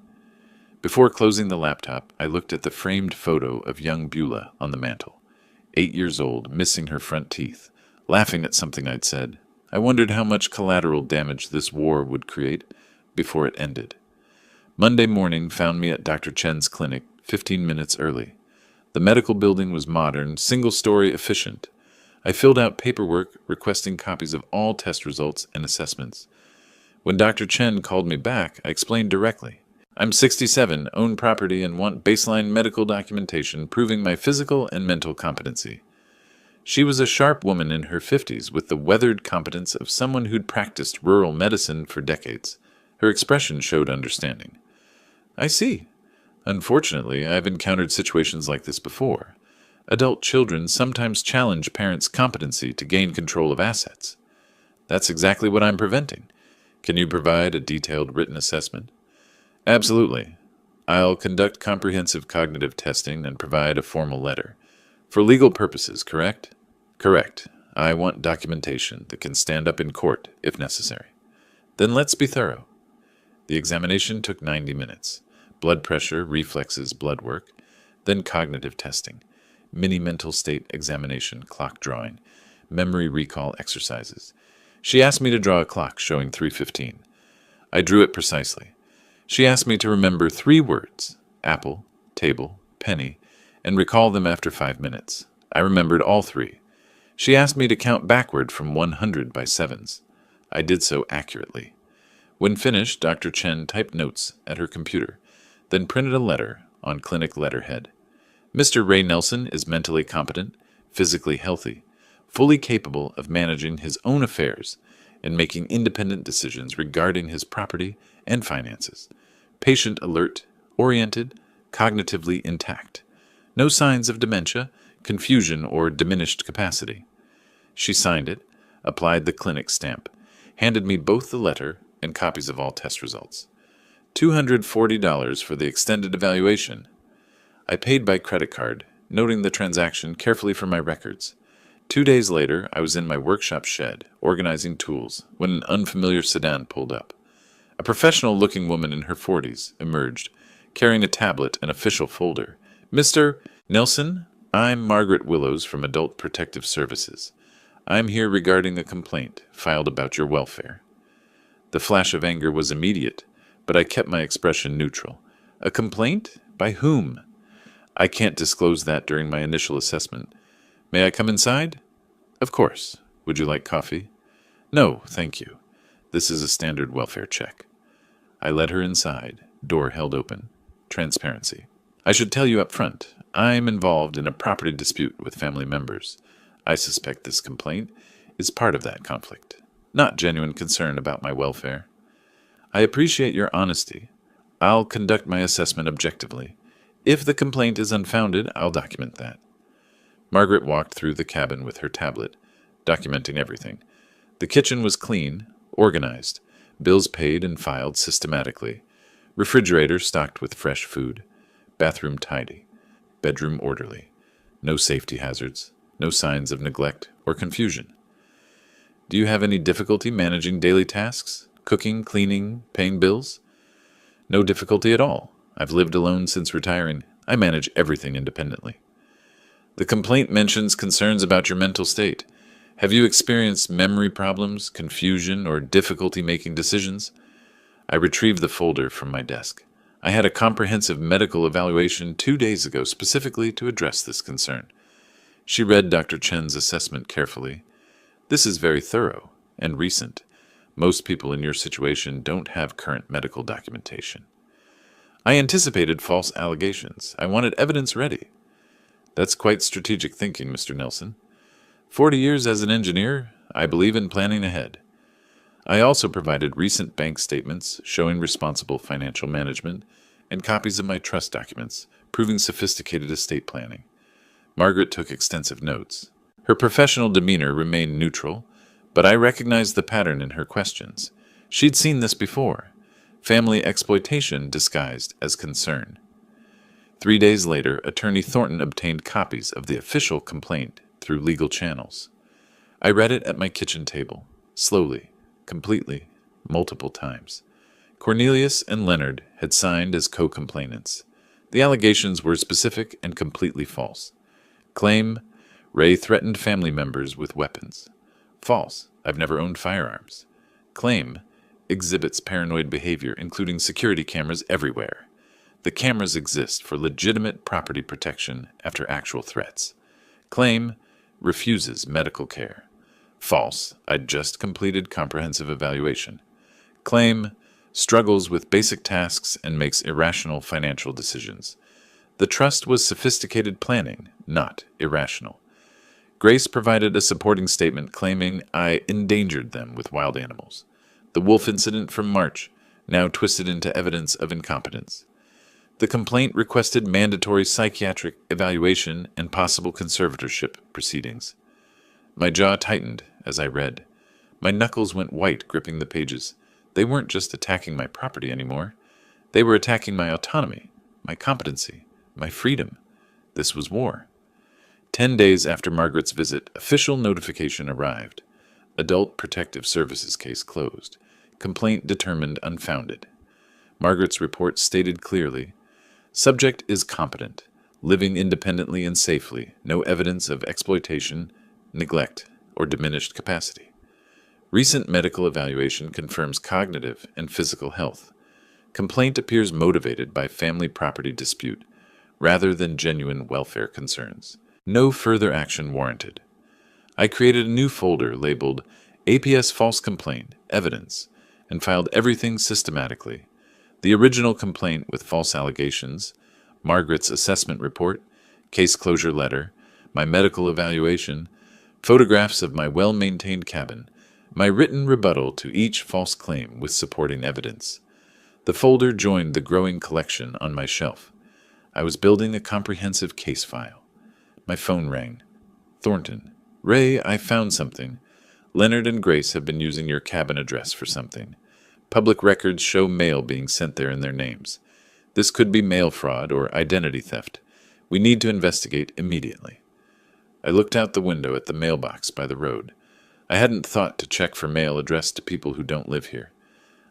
Before closing the laptop, I looked at the framed photo of young Beulah on the mantel. 8 years old, missing her front teeth, laughing at something I'd said. I wondered how much collateral damage this war would create before it ended. Monday morning found me at Dr. Chen's clinic 15 minutes early. The medical building was modern, single-story, efficient. I filled out paperwork requesting copies of all test results and assessments. When Dr. Chen called me back, I explained directly. I'm 67, own property, and want baseline medical documentation proving my physical and mental competency. She was a sharp woman in her 50s with the weathered competence of someone who'd practiced rural medicine for decades. Her expression showed understanding. I see. Unfortunately, I've encountered situations like this before. Adult children sometimes challenge parents' competency to gain control of assets. That's exactly what I'm preventing. Can you provide a detailed written assessment? Absolutely. I'll conduct comprehensive cognitive testing and provide a formal letter. For legal purposes, correct? Correct. I want documentation that can stand up in court if necessary. Then let's be thorough. The examination took 90 minutes. Blood pressure, reflexes, blood work, then cognitive testing, mini mental state examination, clock drawing, memory recall exercises. She asked me to draw a clock showing 3:15. I drew it precisely. She asked me to remember 3 words, apple, table, penny, and recall them after 5 minutes. I remembered all 3. She asked me to count backward from 100 by sevens. I did so accurately. When finished, Dr. Chen typed notes at her computer, then printed a letter on clinic letterhead. Mr. Ray Nelson is mentally competent, physically healthy, fully capable of managing his own affairs and making independent decisions regarding his property and finances. Patient alert, oriented, cognitively intact. No signs of dementia, confusion, or diminished capacity. She signed it, applied the clinic stamp, handed me both the letter and copies of all test results. $240 for the extended evaluation. I paid by credit card, noting the transaction carefully for my records. 2 days later, I was in my workshop shed, organizing tools, when an unfamiliar sedan pulled up. A professional-looking woman in her 40s emerged, carrying a tablet and official folder. Mr. Nelson, I'm Margaret Willows from Adult Protective Services. I'm here regarding a complaint filed about your welfare. The flash of anger was immediate, but I kept my expression neutral. A complaint? By whom? I can't disclose that during my initial assessment. May I come inside? Of course. Would you like coffee? No, thank you. This is a standard welfare check. I led her inside, door held open. Transparency. I should tell you up front, I'm involved in a property dispute with family members. I suspect this complaint is part of that conflict, not genuine concern about my welfare. I appreciate your honesty. I'll conduct my assessment objectively. If the complaint is unfounded, I'll document that. Margaret walked through the cabin with her tablet, documenting everything. The kitchen was clean, organized, bills paid and filed systematically, refrigerator stocked with fresh food, bathroom tidy, bedroom orderly, no safety hazards, no signs of neglect or confusion. Do you have any difficulty managing daily tasks? Cooking, cleaning, paying bills? No difficulty at all. I've lived alone since retiring. I manage everything independently. The complaint mentions concerns about your mental state. Have you experienced memory problems, confusion, or difficulty making decisions? I retrieved the folder from my desk. I had a comprehensive medical evaluation 2 days ago specifically to address this concern. She read Dr. Chen's assessment carefully. This is very thorough and recent. Most people in your situation don't have current medical documentation. I anticipated false allegations. I wanted evidence ready. That's quite strategic thinking, Mr. Nelson. 40 years as an engineer, I believe in planning ahead. I also provided recent bank statements showing responsible financial management and copies of my trust documents proving sophisticated estate planning. Margaret took extensive notes. Her professional demeanor remained neutral, but I recognized the pattern in her questions. She'd seen this before. Family exploitation disguised as concern. 3 days later, Attorney Thornton obtained copies of the official complaint through legal channels. I read it at my kitchen table, slowly, completely, multiple times. Cornelius and Leonard had signed as co-complainants. The allegations were specific and completely false. Claim, Ray threatened family members with weapons. False, I've never owned firearms. Claim, exhibits paranoid behavior, including security cameras everywhere. The cameras exist for legitimate property protection after actual threats. Claim, refuses medical care. False, I'd just completed comprehensive evaluation. Claim, struggles with basic tasks, and makes irrational financial decisions. The trust was sophisticated planning, not irrational. Grace provided a supporting statement claiming I endangered them with wild animals. The wolf incident from March, now twisted into evidence of incompetence. The complaint requested mandatory psychiatric evaluation and possible conservatorship proceedings. My jaw tightened as I read. My knuckles went white gripping the pages. They weren't just attacking my property anymore. They were attacking my autonomy, my competency, my freedom. This was war. 10 days after Margaret's visit, official notification arrived. Adult Protective Services case closed. Complaint determined unfounded. Margaret's report stated clearly, subject is competent, living independently and safely, no evidence of exploitation, neglect, or diminished capacity. Recent medical evaluation confirms cognitive and physical health. Complaint appears motivated by family property dispute, rather than genuine welfare concerns. No further action warranted. I created a new folder labeled APS False Complaint, Evidence, and filed everything systematically. The original complaint with false allegations, Margaret's assessment report, case closure letter, my medical evaluation, photographs of my well-maintained cabin, my written rebuttal to each false claim with supporting evidence. The folder joined the growing collection on my shelf. I was building a comprehensive case file. My phone rang. Thornton. Ray, I found something. Leonard and Grace have been using your cabin address for something. Public records show mail being sent there in their names. This could be mail fraud or identity theft. We need to investigate immediately. I looked out the window at the mailbox by the road. I hadn't thought to check for mail addressed to people who don't live here.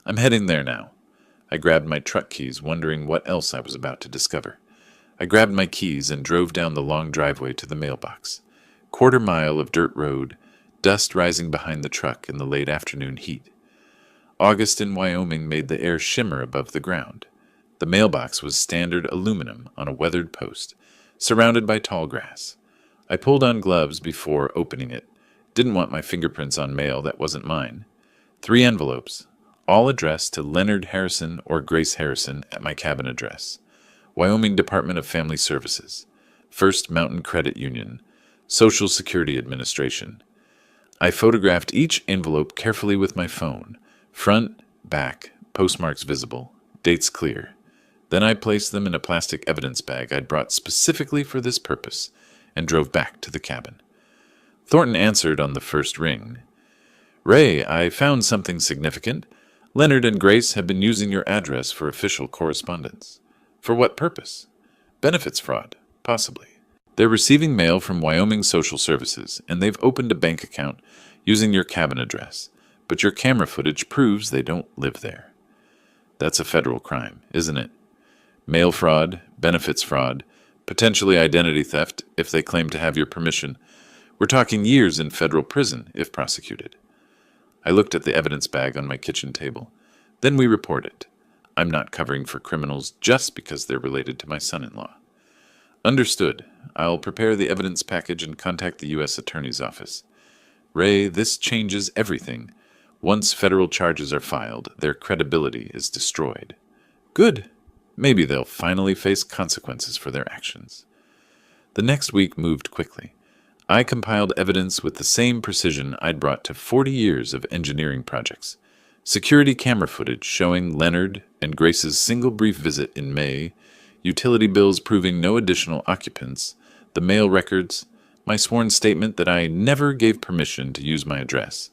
I'm heading there now. I grabbed my truck keys, wondering what else I was about to discover. I grabbed my keys and drove down the long driveway to the mailbox. Quarter-mile of dirt road, dust rising behind the truck in the late afternoon heat. August in Wyoming made the air shimmer above the ground. The mailbox was standard aluminum on a weathered post, surrounded by tall grass. I pulled on gloves before opening it. Didn't want my fingerprints on mail that wasn't mine. 3 envelopes, all addressed to Leonard Harrison or Grace Harrison at my cabin address. Wyoming Department of Family Services, First Mountain Credit Union, Social Security Administration. I photographed each envelope carefully with my phone, front, back, postmarks visible, dates clear. Then I placed them in a plastic evidence bag I'd brought specifically for this purpose and drove back to the cabin. Thornton answered on the first ring. Ray, I found something significant. Leonard and Grace have been using your address for official correspondence. For what purpose? Benefits fraud, possibly. They're receiving mail from Wyoming Social Services, and they've opened a bank account using your cabin address, but your camera footage proves they don't live there. That's a federal crime, isn't it? Mail fraud, benefits fraud, potentially identity theft if they claim to have your permission. We're talking years in federal prison if prosecuted. I looked at the evidence bag on my kitchen table. Then we report it. I'm not covering for criminals just because they're related to my son-in-law. Understood. I'll prepare the evidence package and contact the U.S. Attorney's Office. Ray, this changes everything. Once federal charges are filed, their credibility is destroyed. Good. Maybe they'll finally face consequences for their actions. The next week moved quickly. I compiled evidence with the same precision I'd brought to 40 years of engineering projects. Security camera footage showing Leonard and Grace's single brief visit in May, utility bills proving no additional occupants, the mail records, my sworn statement that I never gave permission to use my address.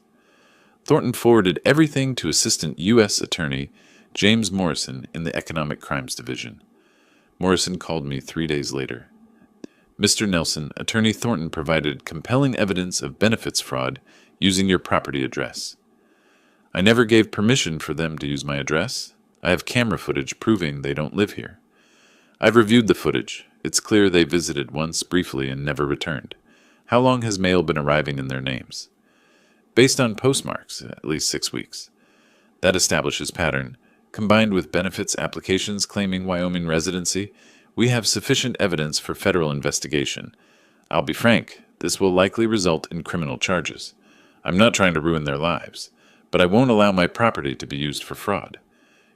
Thornton forwarded everything to Assistant U.S. Attorney James Morrison in the Economic Crimes Division. Morrison called me 3 days later. Mr. Nelson, Attorney Thornton provided compelling evidence of benefits fraud using your property address. I never gave permission for them to use my address. I have camera footage proving they don't live here. I've reviewed the footage. It's clear they visited once briefly and never returned. How long has mail been arriving in their names? Based on postmarks, at least 6 weeks. That establishes pattern. Combined with benefits applications claiming Wyoming residency, we have sufficient evidence for federal investigation. I'll be frank, this will likely result in criminal charges. I'm not trying to ruin their lives, but I won't allow my property to be used for fraud.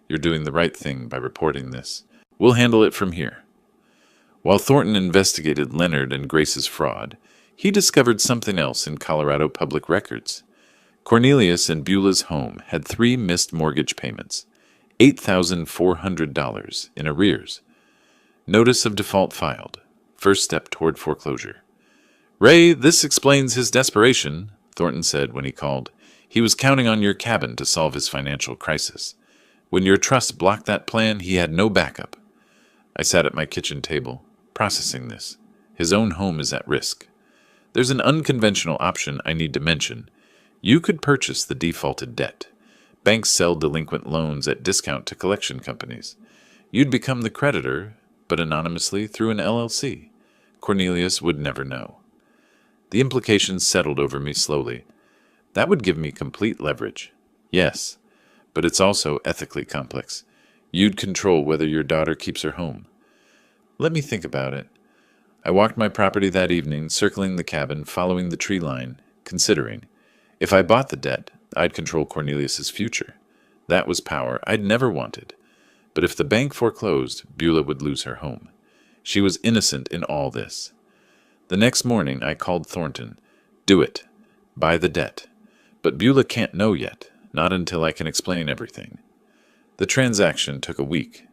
You're doing the right thing by reporting this. We'll handle it from here. While Thornton investigated Leonard and Grace's fraud, he discovered something else in Colorado public records. Cornelius and Beulah's home had 3 missed mortgage payments, $8,400 in arrears. Notice of default filed. First step toward foreclosure. "Ray, this explains his desperation," Thornton said when he called. "He was counting on your cabin to solve his financial crisis. When your trust blocked that plan, he had no backup." I sat at my kitchen table, processing this. His own home is at risk. There's an unconventional option I need to mention. You could purchase the defaulted debt. Banks sell delinquent loans at discount to collection companies. You'd become the creditor, but anonymously through an LLC. Cornelius would never know. The implications settled over me slowly. That would give me complete leverage. Yes, but it's also ethically complex. You'd control whether your daughter keeps her home. Let me think about it. I walked my property that evening, circling the cabin, following the tree line, considering. If I bought the debt, I'd control Cornelius's future. That was power I'd never wanted. But if the bank foreclosed, Beulah would lose her home. She was innocent in all this. The next morning, I called Thornton. "Do it. Buy the debt. But Beulah can't know yet, not until I can explain everything." The transaction took a week.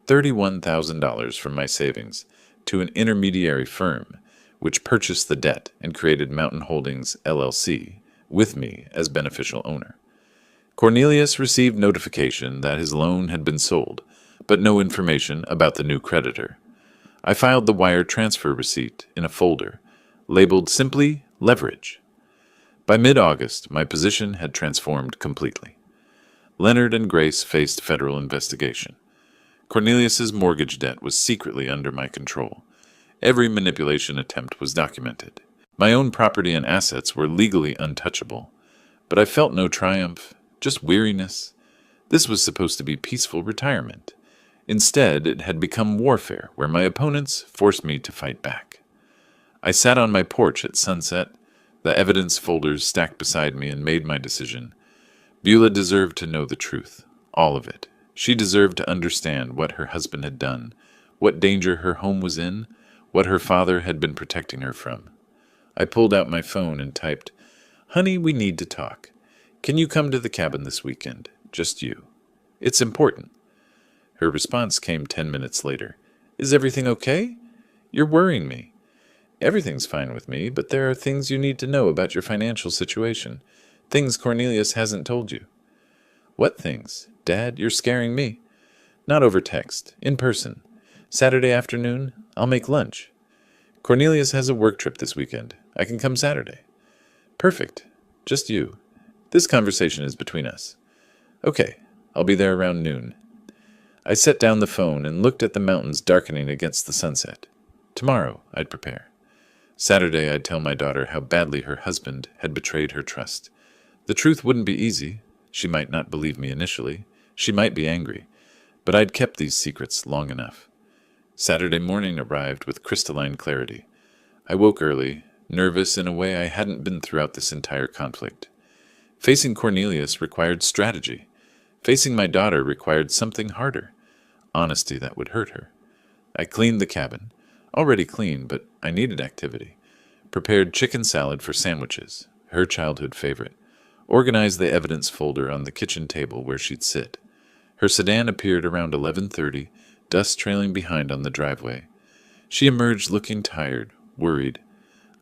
$31,000 from my savings to an intermediary firm, which purchased the debt and created Mountain Holdings, LLC, with me as beneficial owner. Cornelius received notification that his loan had been sold, but no information about the new creditor. I filed the wire transfer receipt in a folder, labeled simply Leverage. By mid-August, my position had transformed completely. Leonard and Grace faced federal investigation. Cornelius's mortgage debt was secretly under my control. Every manipulation attempt was documented. My own property and assets were legally untouchable. But I felt no triumph, just weariness. This was supposed to be peaceful retirement. Instead, it had become warfare, where my opponents forced me to fight back. I sat on my porch at sunset, the evidence folders stacked beside me, and made my decision. Beulah deserved to know the truth, all of it. She deserved to understand what her husband had done, what danger her home was in, what her father had been protecting her from. I pulled out my phone and typed, "Honey, we need to talk. Can you come to the cabin this weekend? Just you. It's important." Her response came 10 minutes later. "Is everything okay? You're worrying me." "Everything's fine with me, but there are things you need to know about your financial situation. Things Cornelius hasn't told you." "What things? Dad, you're scaring me." "Not over text. In person. Saturday afternoon, I'll make lunch." "Cornelius has a work trip this weekend. I can come Saturday." "Perfect. Just you. This conversation is between us." "Okay. I'll be there around noon." I set down the phone and looked at the mountains darkening against the sunset. Tomorrow, I'd prepare. Saturday, I'd tell my daughter how badly her husband had betrayed her trust. The truth wouldn't be easy. She might not believe me initially. She might be angry. But I'd kept these secrets long enough. Saturday morning arrived with crystalline clarity. I woke early, nervous in a way I hadn't been throughout this entire conflict. Facing Cornelius required strategy. Facing my daughter required something harder. Honesty that would hurt her. I cleaned the cabin. Already clean, but I needed activity. Prepared chicken salad for sandwiches, her childhood favorite. Organized the evidence folder on the kitchen table where she'd sit. Her sedan appeared around 11:30, dust trailing behind on the driveway. She emerged looking tired, worried.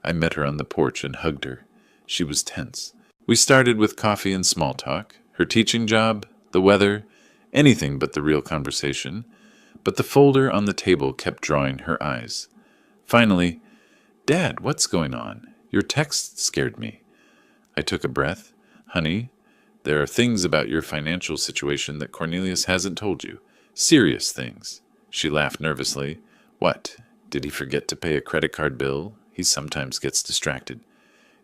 I met her on the porch and hugged her. She was tense. We started with coffee and small talk, her teaching job, the weather, anything but the real conversation. But the folder on the table kept drawing her eyes. Finally, "Dad, what's going on? Your text scared me." I took a breath. "Honey, there are things about your financial situation that Cornelius hasn't told you. Serious things." She laughed nervously. "What? Did he forget to pay a credit card bill? He sometimes gets distracted.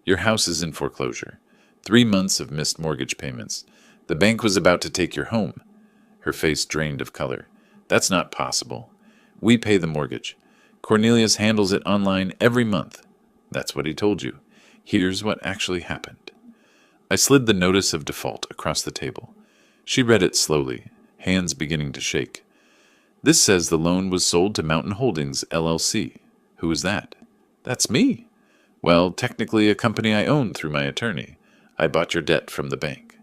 Your house is in foreclosure. 3 months of missed mortgage payments. The bank was about to take your home." Her face drained of color. "That's not possible. We pay the mortgage. Cornelius handles it online every month." "That's what he told you. Here's what actually happened." I slid the notice of default across the table. She read it slowly, hands beginning to shake. This says the loan was sold to Mountain Holdings, LLC. Who is that? That's me. Well, technically a company I own through my attorney. I bought your debt from the bank.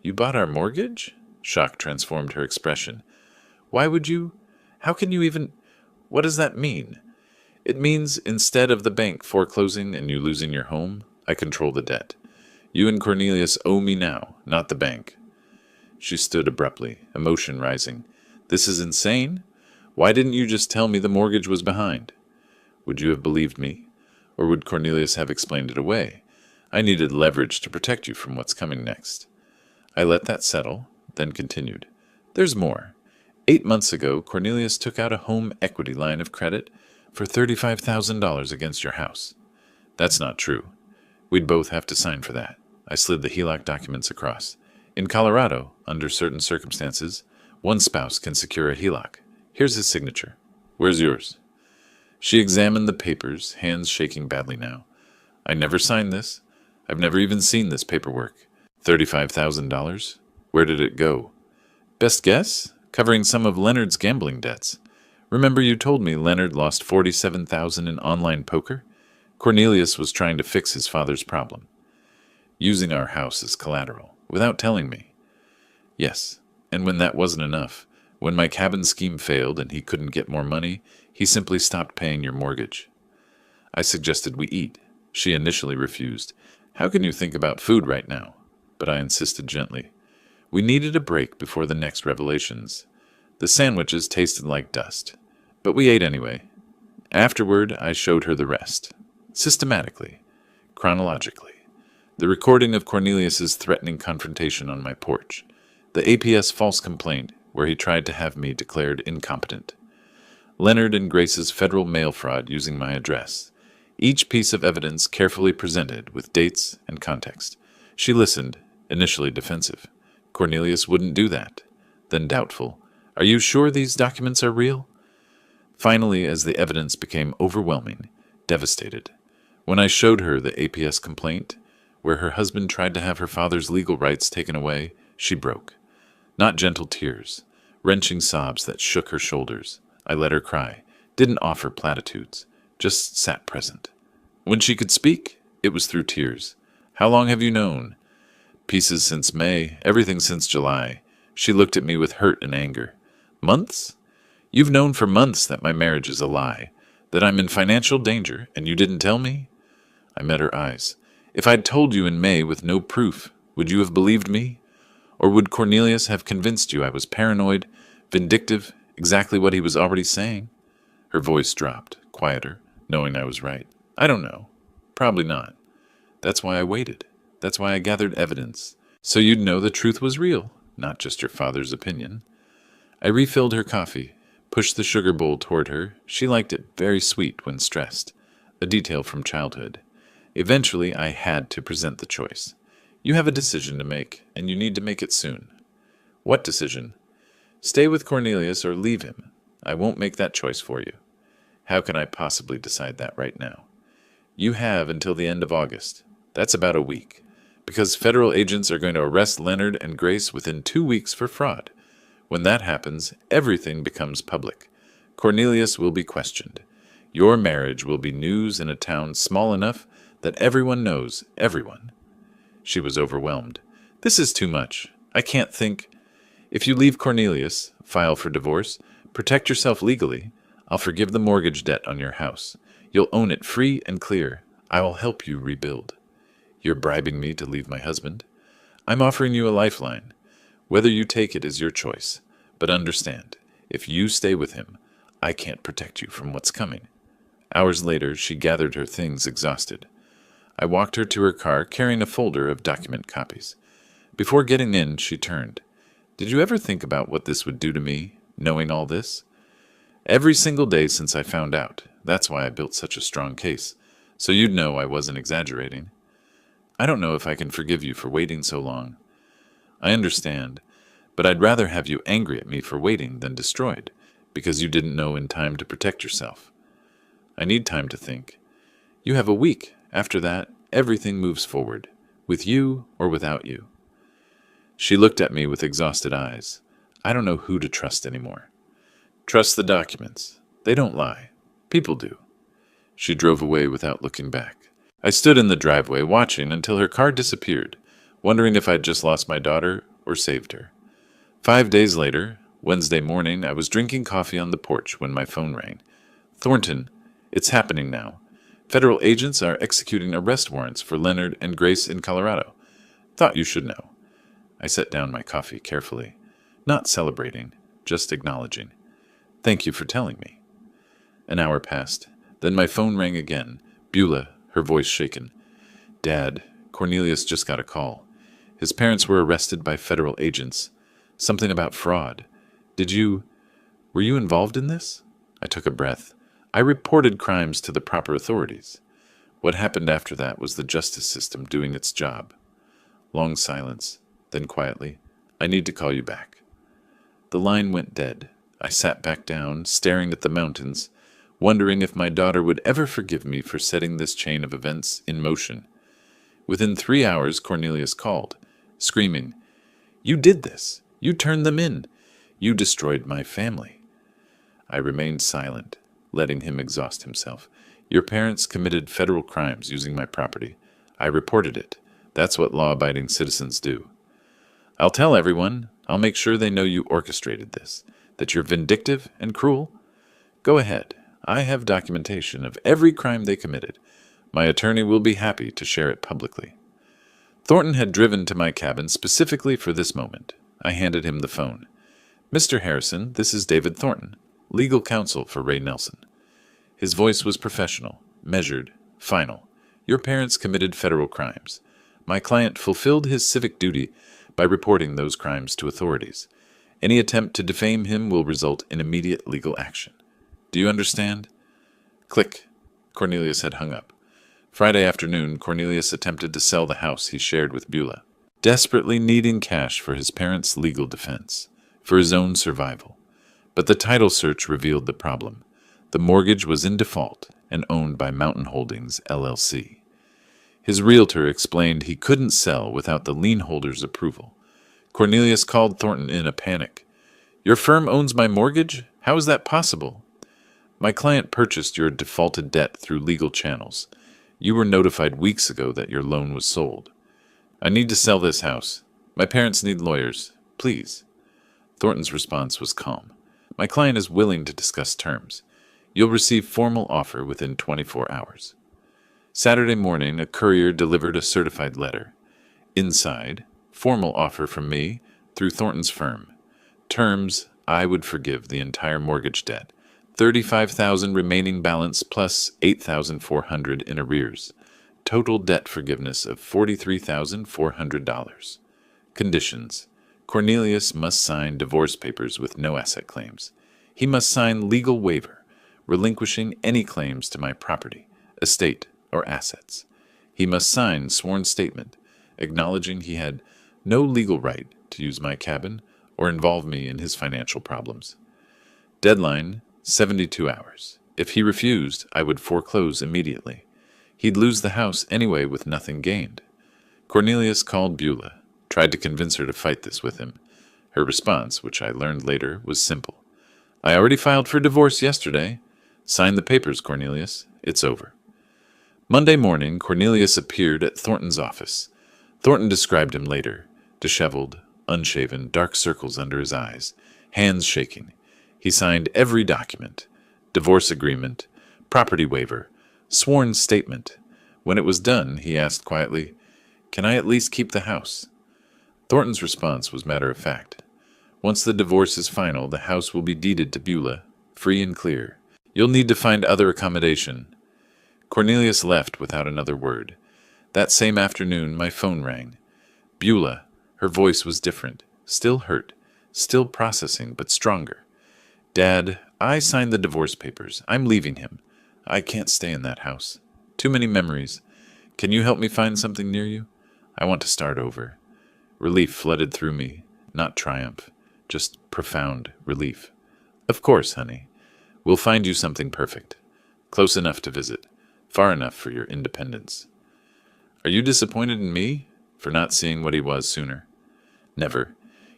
You bought our mortgage? Shock transformed her expression. Why would you? How can you even? What does that mean? It means instead of the bank foreclosing and you losing your home, I control the debt. You and Cornelius owe me now, not the bank. She stood abruptly, emotion rising. This is insane. Why didn't you just tell me the mortgage was behind? Would you have believed me? Or would Cornelius have explained it away? I needed leverage to protect you from what's coming next. I let that settle, then continued. There's more. 8 months ago, Cornelius took out a home equity line of credit for $35,000 against your house. That's not true. We'd both have to sign for that. I slid the HELOC documents across. In Colorado, under certain circumstances, one spouse can secure a HELOC. Here's his signature. Where's yours? She examined the papers, hands shaking badly now. I never signed this. I've never even seen this paperwork. $35,000? Where did it go? Best guess? Covering some of Leonard's gambling debts. Remember you told me Leonard lost $47,000 in online poker? Cornelius was trying to fix his father's problem. Using our house as collateral, without telling me. Yes, and when that wasn't enough, when my cabin scheme failed and he couldn't get more money, he simply stopped paying your mortgage. I suggested we eat. She initially refused. How can you think about food right now? But I insisted gently. We needed a break before the next revelations. The sandwiches tasted like dust, but we ate anyway. Afterward, I showed her the rest. Systematically. Chronologically. The recording of Cornelius's threatening confrontation on my porch. The APS false complaint where he tried to have me declared incompetent. Leonard and Grace's federal mail fraud using my address. Each piece of evidence carefully presented with dates and context. She listened, initially defensive. Cornelius wouldn't do that. Then doubtful. Are you sure these documents are real? Finally, as the evidence became overwhelming, devastated. When I showed her the APS complaint, where her husband tried to have her father's legal rights taken away, she broke. Not gentle tears, wrenching sobs that shook her shoulders. I let her cry, didn't offer platitudes, just sat present. When she could speak, it was through tears. How long have you known? Pieces since May, everything since July. She looked at me with hurt and anger. Months? You've known for months that my marriage is a lie, that I'm in financial danger, and you didn't tell me? I met her eyes. If I'd told you in May with no proof, would you have believed me? Or would Cornelius have convinced you I was paranoid, vindictive, exactly what he was already saying? Her voice dropped, quieter, knowing I was right. I don't know. Probably not. That's why I waited. That's why I gathered evidence. So you'd know the truth was real, not just your father's opinion. I refilled her coffee, pushed the sugar bowl toward her. She liked it very sweet when stressed, a detail from childhood. Eventually, I had to present the choice. You have a decision to make, and you need to make it soon. What decision? Stay with Cornelius or leave him. I won't make that choice for you. How can I possibly decide that right now? You have until the end of August. That's about a week, because federal agents are going to arrest Leonard and Grace within 2 weeks for fraud. When that happens, everything becomes public. Cornelius will be questioned. Your marriage will be news in a town small enough that everyone knows everyone. She was overwhelmed. This is too much. I can't think. If you leave Cornelius, file for divorce, protect yourself legally, I'll forgive the mortgage debt on your house. You'll own it free and clear. I will help you rebuild. You're bribing me to leave my husband. I'm offering you a lifeline. Whether you take it is your choice. But understand, if you stay with him, I can't protect you from what's coming. Hours later, she gathered her things exhausted. I walked her to her car carrying a folder of document copies. Before getting in, she turned. Did you ever think about what this would do to me, knowing all this? Every single day since I found out. That's why I built such a strong case. So you'd know I wasn't exaggerating. I don't know if I can forgive you for waiting so long. I understand, but I'd rather have you angry at me for waiting than destroyed, because you didn't know in time to protect yourself. I need time to think. You have a week. After that, everything moves forward, with you or without you. She looked at me with exhausted eyes. I don't know who to trust anymore. Trust the documents. They don't lie. People do. She drove away without looking back. I stood in the driveway watching until her car disappeared, wondering if I'd just lost my daughter or saved her. 5 days later, Wednesday morning, I was drinking coffee on the porch when my phone rang. Thornton, it's happening now. Federal agents are executing arrest warrants for Leonard and Grace in Colorado. Thought you should know. I set down my coffee carefully, not celebrating, just acknowledging. Thank you for telling me. An hour passed. Then my phone rang again. Beulah, her voice shaken. Dad, Cornelius just got a call. His parents were arrested by federal agents. Something about fraud. Were you involved in this? I took a breath. I reported crimes to the proper authorities. What happened after that was the justice system doing its job. Long silence. Then quietly, I need to call you back. The line went dead. I sat back down, staring at the mountains, wondering if my daughter would ever forgive me for setting this chain of events in motion. Within 3 hours, Cornelius called, screaming, You did this! You turned them in! You destroyed my family! I remained silent, letting him exhaust himself. Your parents committed federal crimes using my property. I reported it. That's what law-abiding citizens do. I'll tell everyone. I'll make sure they know you orchestrated this, that you're vindictive and cruel. Go ahead. I have documentation of every crime they committed. My attorney will be happy to share it publicly. Thornton had driven to my cabin specifically for this moment. I handed him the phone. Mr. Harrison, this is David Thornton, legal counsel for Ray Nelson. His voice was professional, measured, final. Your parents committed federal crimes. My client fulfilled his civic duty by reporting those crimes to authorities. Any attempt to defame him will result in immediate legal action. Do you understand? Click. Cornelius had hung up. Friday afternoon, Cornelius attempted to sell the house he shared with Beulah, desperately needing cash for his parents' legal defense, for his own survival. But the title search revealed the problem. The mortgage was in default and owned by Mountain Holdings, LLC. His realtor explained he couldn't sell without the lien holder's approval. Cornelius called Thornton in a panic. Your firm owns my mortgage? How is that possible? My client purchased your defaulted debt through legal channels. You were notified weeks ago that your loan was sold. I need to sell this house. My parents need lawyers. Please. Thornton's response was calm. My client is willing to discuss terms. You'll receive formal offer within 24 hours. Saturday morning, a courier delivered a certified letter. Inside, formal offer from me through Thornton's firm. Terms, I would forgive the entire mortgage debt. $35,000 remaining balance plus $8,400 in arrears. Total debt forgiveness of $43,400. Conditions. Cornelius must sign divorce papers with no asset claims. He must sign legal waiver, relinquishing any claims to my property, estate, or assets. He must sign sworn statement, acknowledging he had no legal right to use my cabin or involve me in his financial problems. Deadline, 72 hours. If he refused, I would foreclose immediately. He'd lose the house anyway with nothing gained. Cornelius called Beulah, tried to convince her to fight this with him. Her response, which I learned later, was simple. I already filed for divorce yesterday. Sign the papers, Cornelius. It's over. Monday morning, Cornelius appeared at Thornton's office. Thornton described him later. Disheveled, unshaven, dark circles under his eyes, hands shaking. He signed every document. Divorce agreement, property waiver, sworn statement. When it was done, he asked quietly, Can I at least keep the house? Thornton's response was matter-of-fact. Once the divorce is final, the house will be deeded to Beulah, free and clear. You'll need to find other accommodation. Cornelius left without another word. That same afternoon, my phone rang. Beulah, her voice was different, still hurt, still processing, but stronger. Dad, I signed the divorce papers. I'm leaving him. I can't stay in that house. Too many memories. Can you help me find something near you? I want to start over. Relief flooded through me, not triumph, just profound relief. Of course, honey. We'll find you something perfect. Close enough to visit. Far enough for your independence. Are you disappointed in me for not seeing what he was sooner? Never.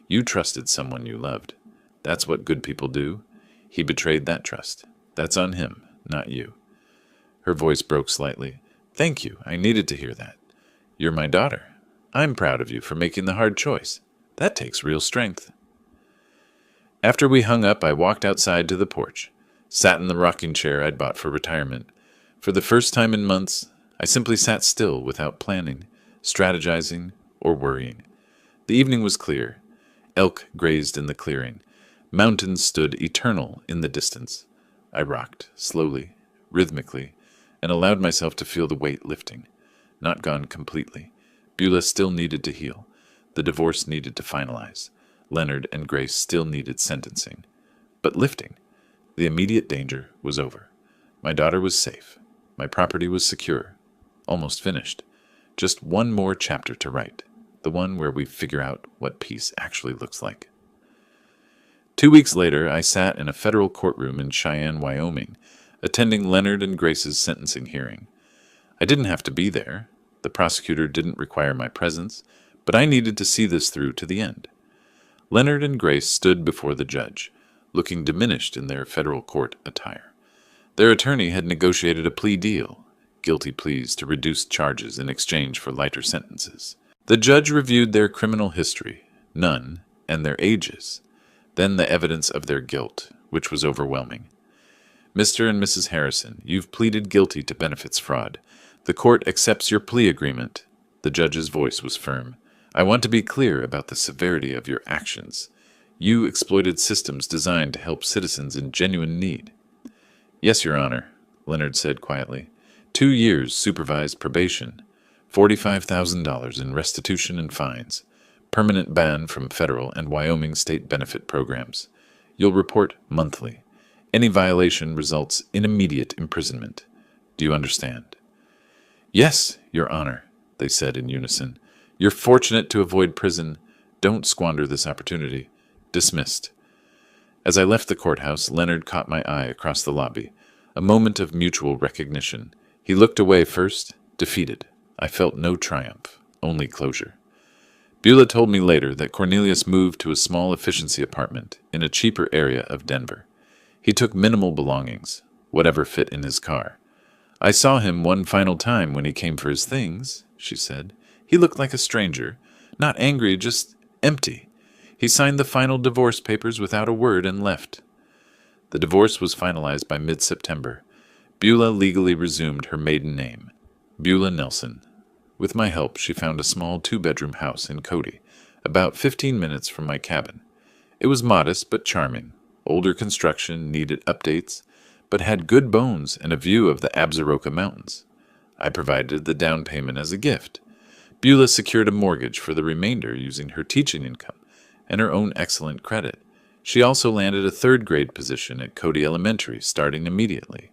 You trusted someone you loved. That's what good people do. He betrayed that trust. That's on him, not you." Her voice broke slightly. "Thank you. I needed to hear that. You're my daughter. I'm proud of you for making the hard choice. That takes real strength." After we hung up, I walked outside to the porch, sat in the rocking chair I'd bought for retirement. For the first time in months, I simply sat still without planning, strategizing, or worrying. The evening was clear. Elk grazed in the clearing. Mountains stood eternal in the distance. I rocked, slowly, rhythmically, and allowed myself to feel the weight lifting. Not gone completely. Beulah still needed to heal. The divorce needed to finalize. Leonard and Grace still needed sentencing. But lifting. The immediate danger was over. My daughter was safe. My property was secure. Almost finished. Just one more chapter to write. The one where we figure out what peace actually looks like. 2 weeks later, I sat in a federal courtroom in Cheyenne, Wyoming, attending Leonard and Grace's sentencing hearing. I didn't have to be there. The prosecutor didn't require my presence, but I needed to see this through to the end. Leonard and Grace stood before the judge, looking diminished in their federal court attire. Their attorney had negotiated a plea deal, guilty pleas to reduce charges in exchange for lighter sentences. The judge reviewed their criminal history, none, and their ages, then the evidence of their guilt, which was overwhelming. "Mr. and Mrs. Harrison, you've pleaded guilty to benefits fraud. The court accepts your plea agreement." The judge's voice was firm. "I want to be clear about the severity of your actions. You exploited systems designed to help citizens in genuine need." "Yes, Your Honor," Leonard said quietly. 2 years supervised probation, $45,000 in restitution and fines, permanent ban from federal and Wyoming state benefit programs. You'll report monthly. Any violation results in immediate imprisonment. Do you understand?" "Yes, Your Honor," they said in unison. "You're fortunate to avoid prison. Don't squander this opportunity." Dismissed. As I left the courthouse, Leonard caught my eye across the lobby, a moment of mutual recognition. He looked away first, defeated. I felt no triumph, only closure. Beulah told me later that Cornelius moved to a small efficiency apartment in a cheaper area of Denver. He took minimal belongings, whatever fit in his car. "I saw him one final time when he came for his things," she said. "He looked like a stranger, not angry, just empty. He signed the final divorce papers without a word and left." The divorce was finalized by mid-September. Beulah legally resumed her maiden name, Beulah Nelson. With my help, she found a small 2-bedroom house in Cody, about 15 minutes from my cabin. It was modest but charming. Older construction, needed updates, but had good bones and a view of the Absaroka Mountains. I provided the down payment as a gift. Beulah secured a mortgage for the remainder using her teaching income and her own excellent credit. She also landed a 3rd-grade position at Cody Elementary, starting immediately.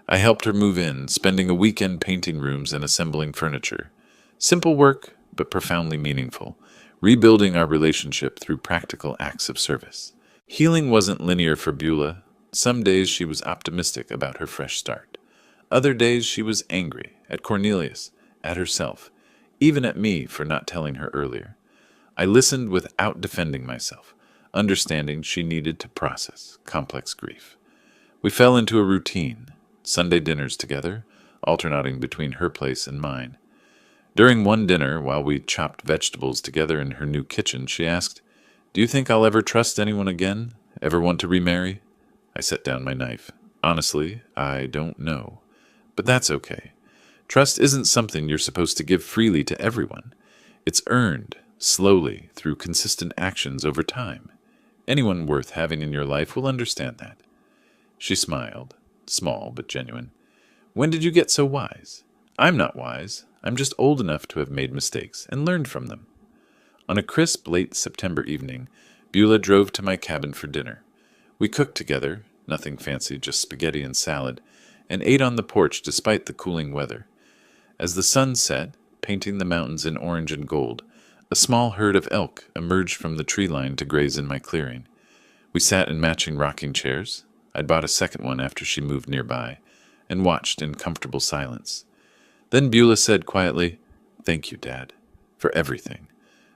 I helped her move in, spending a weekend painting rooms and assembling furniture. Simple work, but profoundly meaningful, rebuilding our relationship through practical acts of service. Healing wasn't linear for Beulah. Some days she was optimistic about her fresh start. Other days she was angry, at Cornelius, at herself, even at me for not telling her earlier. I listened without defending myself, understanding she needed to process complex grief. We fell into a routine, Sunday dinners together, alternating between her place and mine. During one dinner, while we chopped vegetables together in her new kitchen, she asked, "Do you think I'll ever trust anyone again? Ever want to remarry?" I set down my knife. "Honestly, I don't know. But that's okay. Trust isn't something you're supposed to give freely to everyone. It's earned, slowly, through consistent actions over time. Anyone worth having in your life will understand that." She smiled, small but genuine. "When did you get so wise?" "I'm not wise. I'm just old enough to have made mistakes and learned from them." On a crisp late September evening, Beulah drove to my cabin for dinner. We cooked together, nothing fancy, just spaghetti and salad, and ate on the porch despite the cooling weather. As the sun set, painting the mountains in orange and gold, a small herd of elk emerged from the tree line to graze in my clearing. We sat in matching rocking chairs. I'd bought a second one after she moved nearby, and watched in comfortable silence. Then Beulah said quietly, "Thank you, Dad, for everything.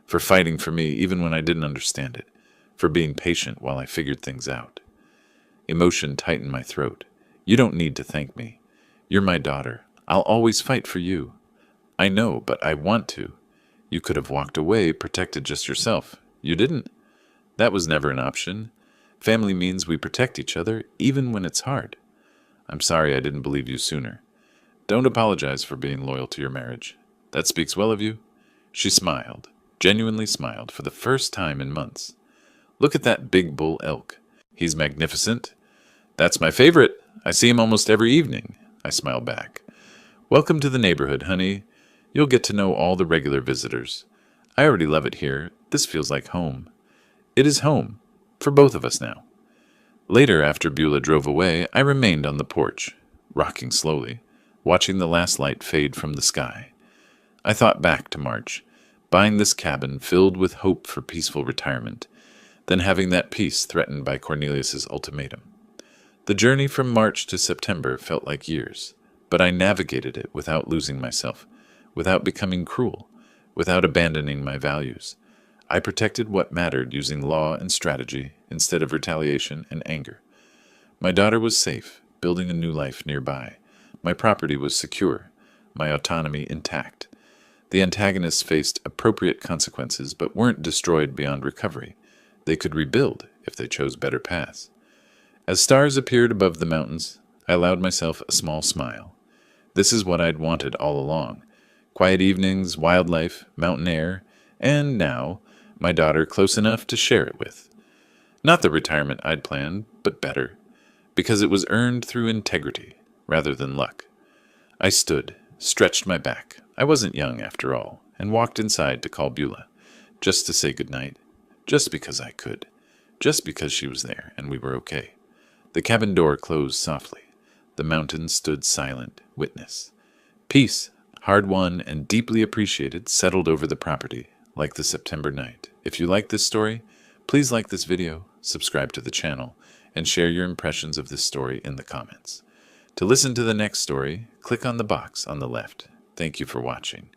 for fighting for me even when I didn't understand it, for being patient while I figured things out. Emotion tightened my throat. You don't need to thank me. You're my daughter. I'll always fight for you. I know, but I want to. You could have walked away, protected just yourself. You didn't. That was never an option. Family means we protect each other, even when it's hard. I'm sorry I didn't believe you sooner. Don't apologize for being loyal to your marriage. That speaks well of you. She smiled, genuinely smiled, for the first time in months. Look at that big bull elk. He's magnificent. That's my favorite. I see him almost every evening. I smiled back. Welcome to the neighborhood, honey. You'll get to know all the regular visitors. I already love it here. This feels like home. It is home, for both of us now. Later, after Beulah drove away, I remained on the porch, rocking slowly, watching the last light fade from the sky. I thought back to March, buying this cabin filled with hope for peaceful retirement, then having that peace threatened by Cornelius's ultimatum. The journey from March to September felt like years, but I navigated it without losing myself, without becoming cruel, without abandoning my values. I protected what mattered using law and strategy instead of retaliation and anger. My daughter was safe, building a new life nearby. My property was secure, my autonomy intact. The antagonists faced appropriate consequences but weren't destroyed beyond recovery. They could rebuild if they chose better paths. As stars appeared above the mountains, I allowed myself a small smile. This is what I'd wanted all along. Quiet evenings, wildlife, mountain air, and now, my daughter close enough to share it with. Not the retirement I'd planned, but better, because it was earned through integrity rather than luck. I stood, stretched my back. I wasn't young after all, and walked inside to call Beulah, just to say goodnight, just because I could, just because she was there and we were okay. The cabin door closed softly. The mountains stood silent, witness. Peace, hard won and deeply appreciated, settled over the property, like the September night. If you like this story, please like this video, subscribe to the channel, and share your impressions of this story in the comments. To listen to the next story, click on the box on the left. Thank you for watching.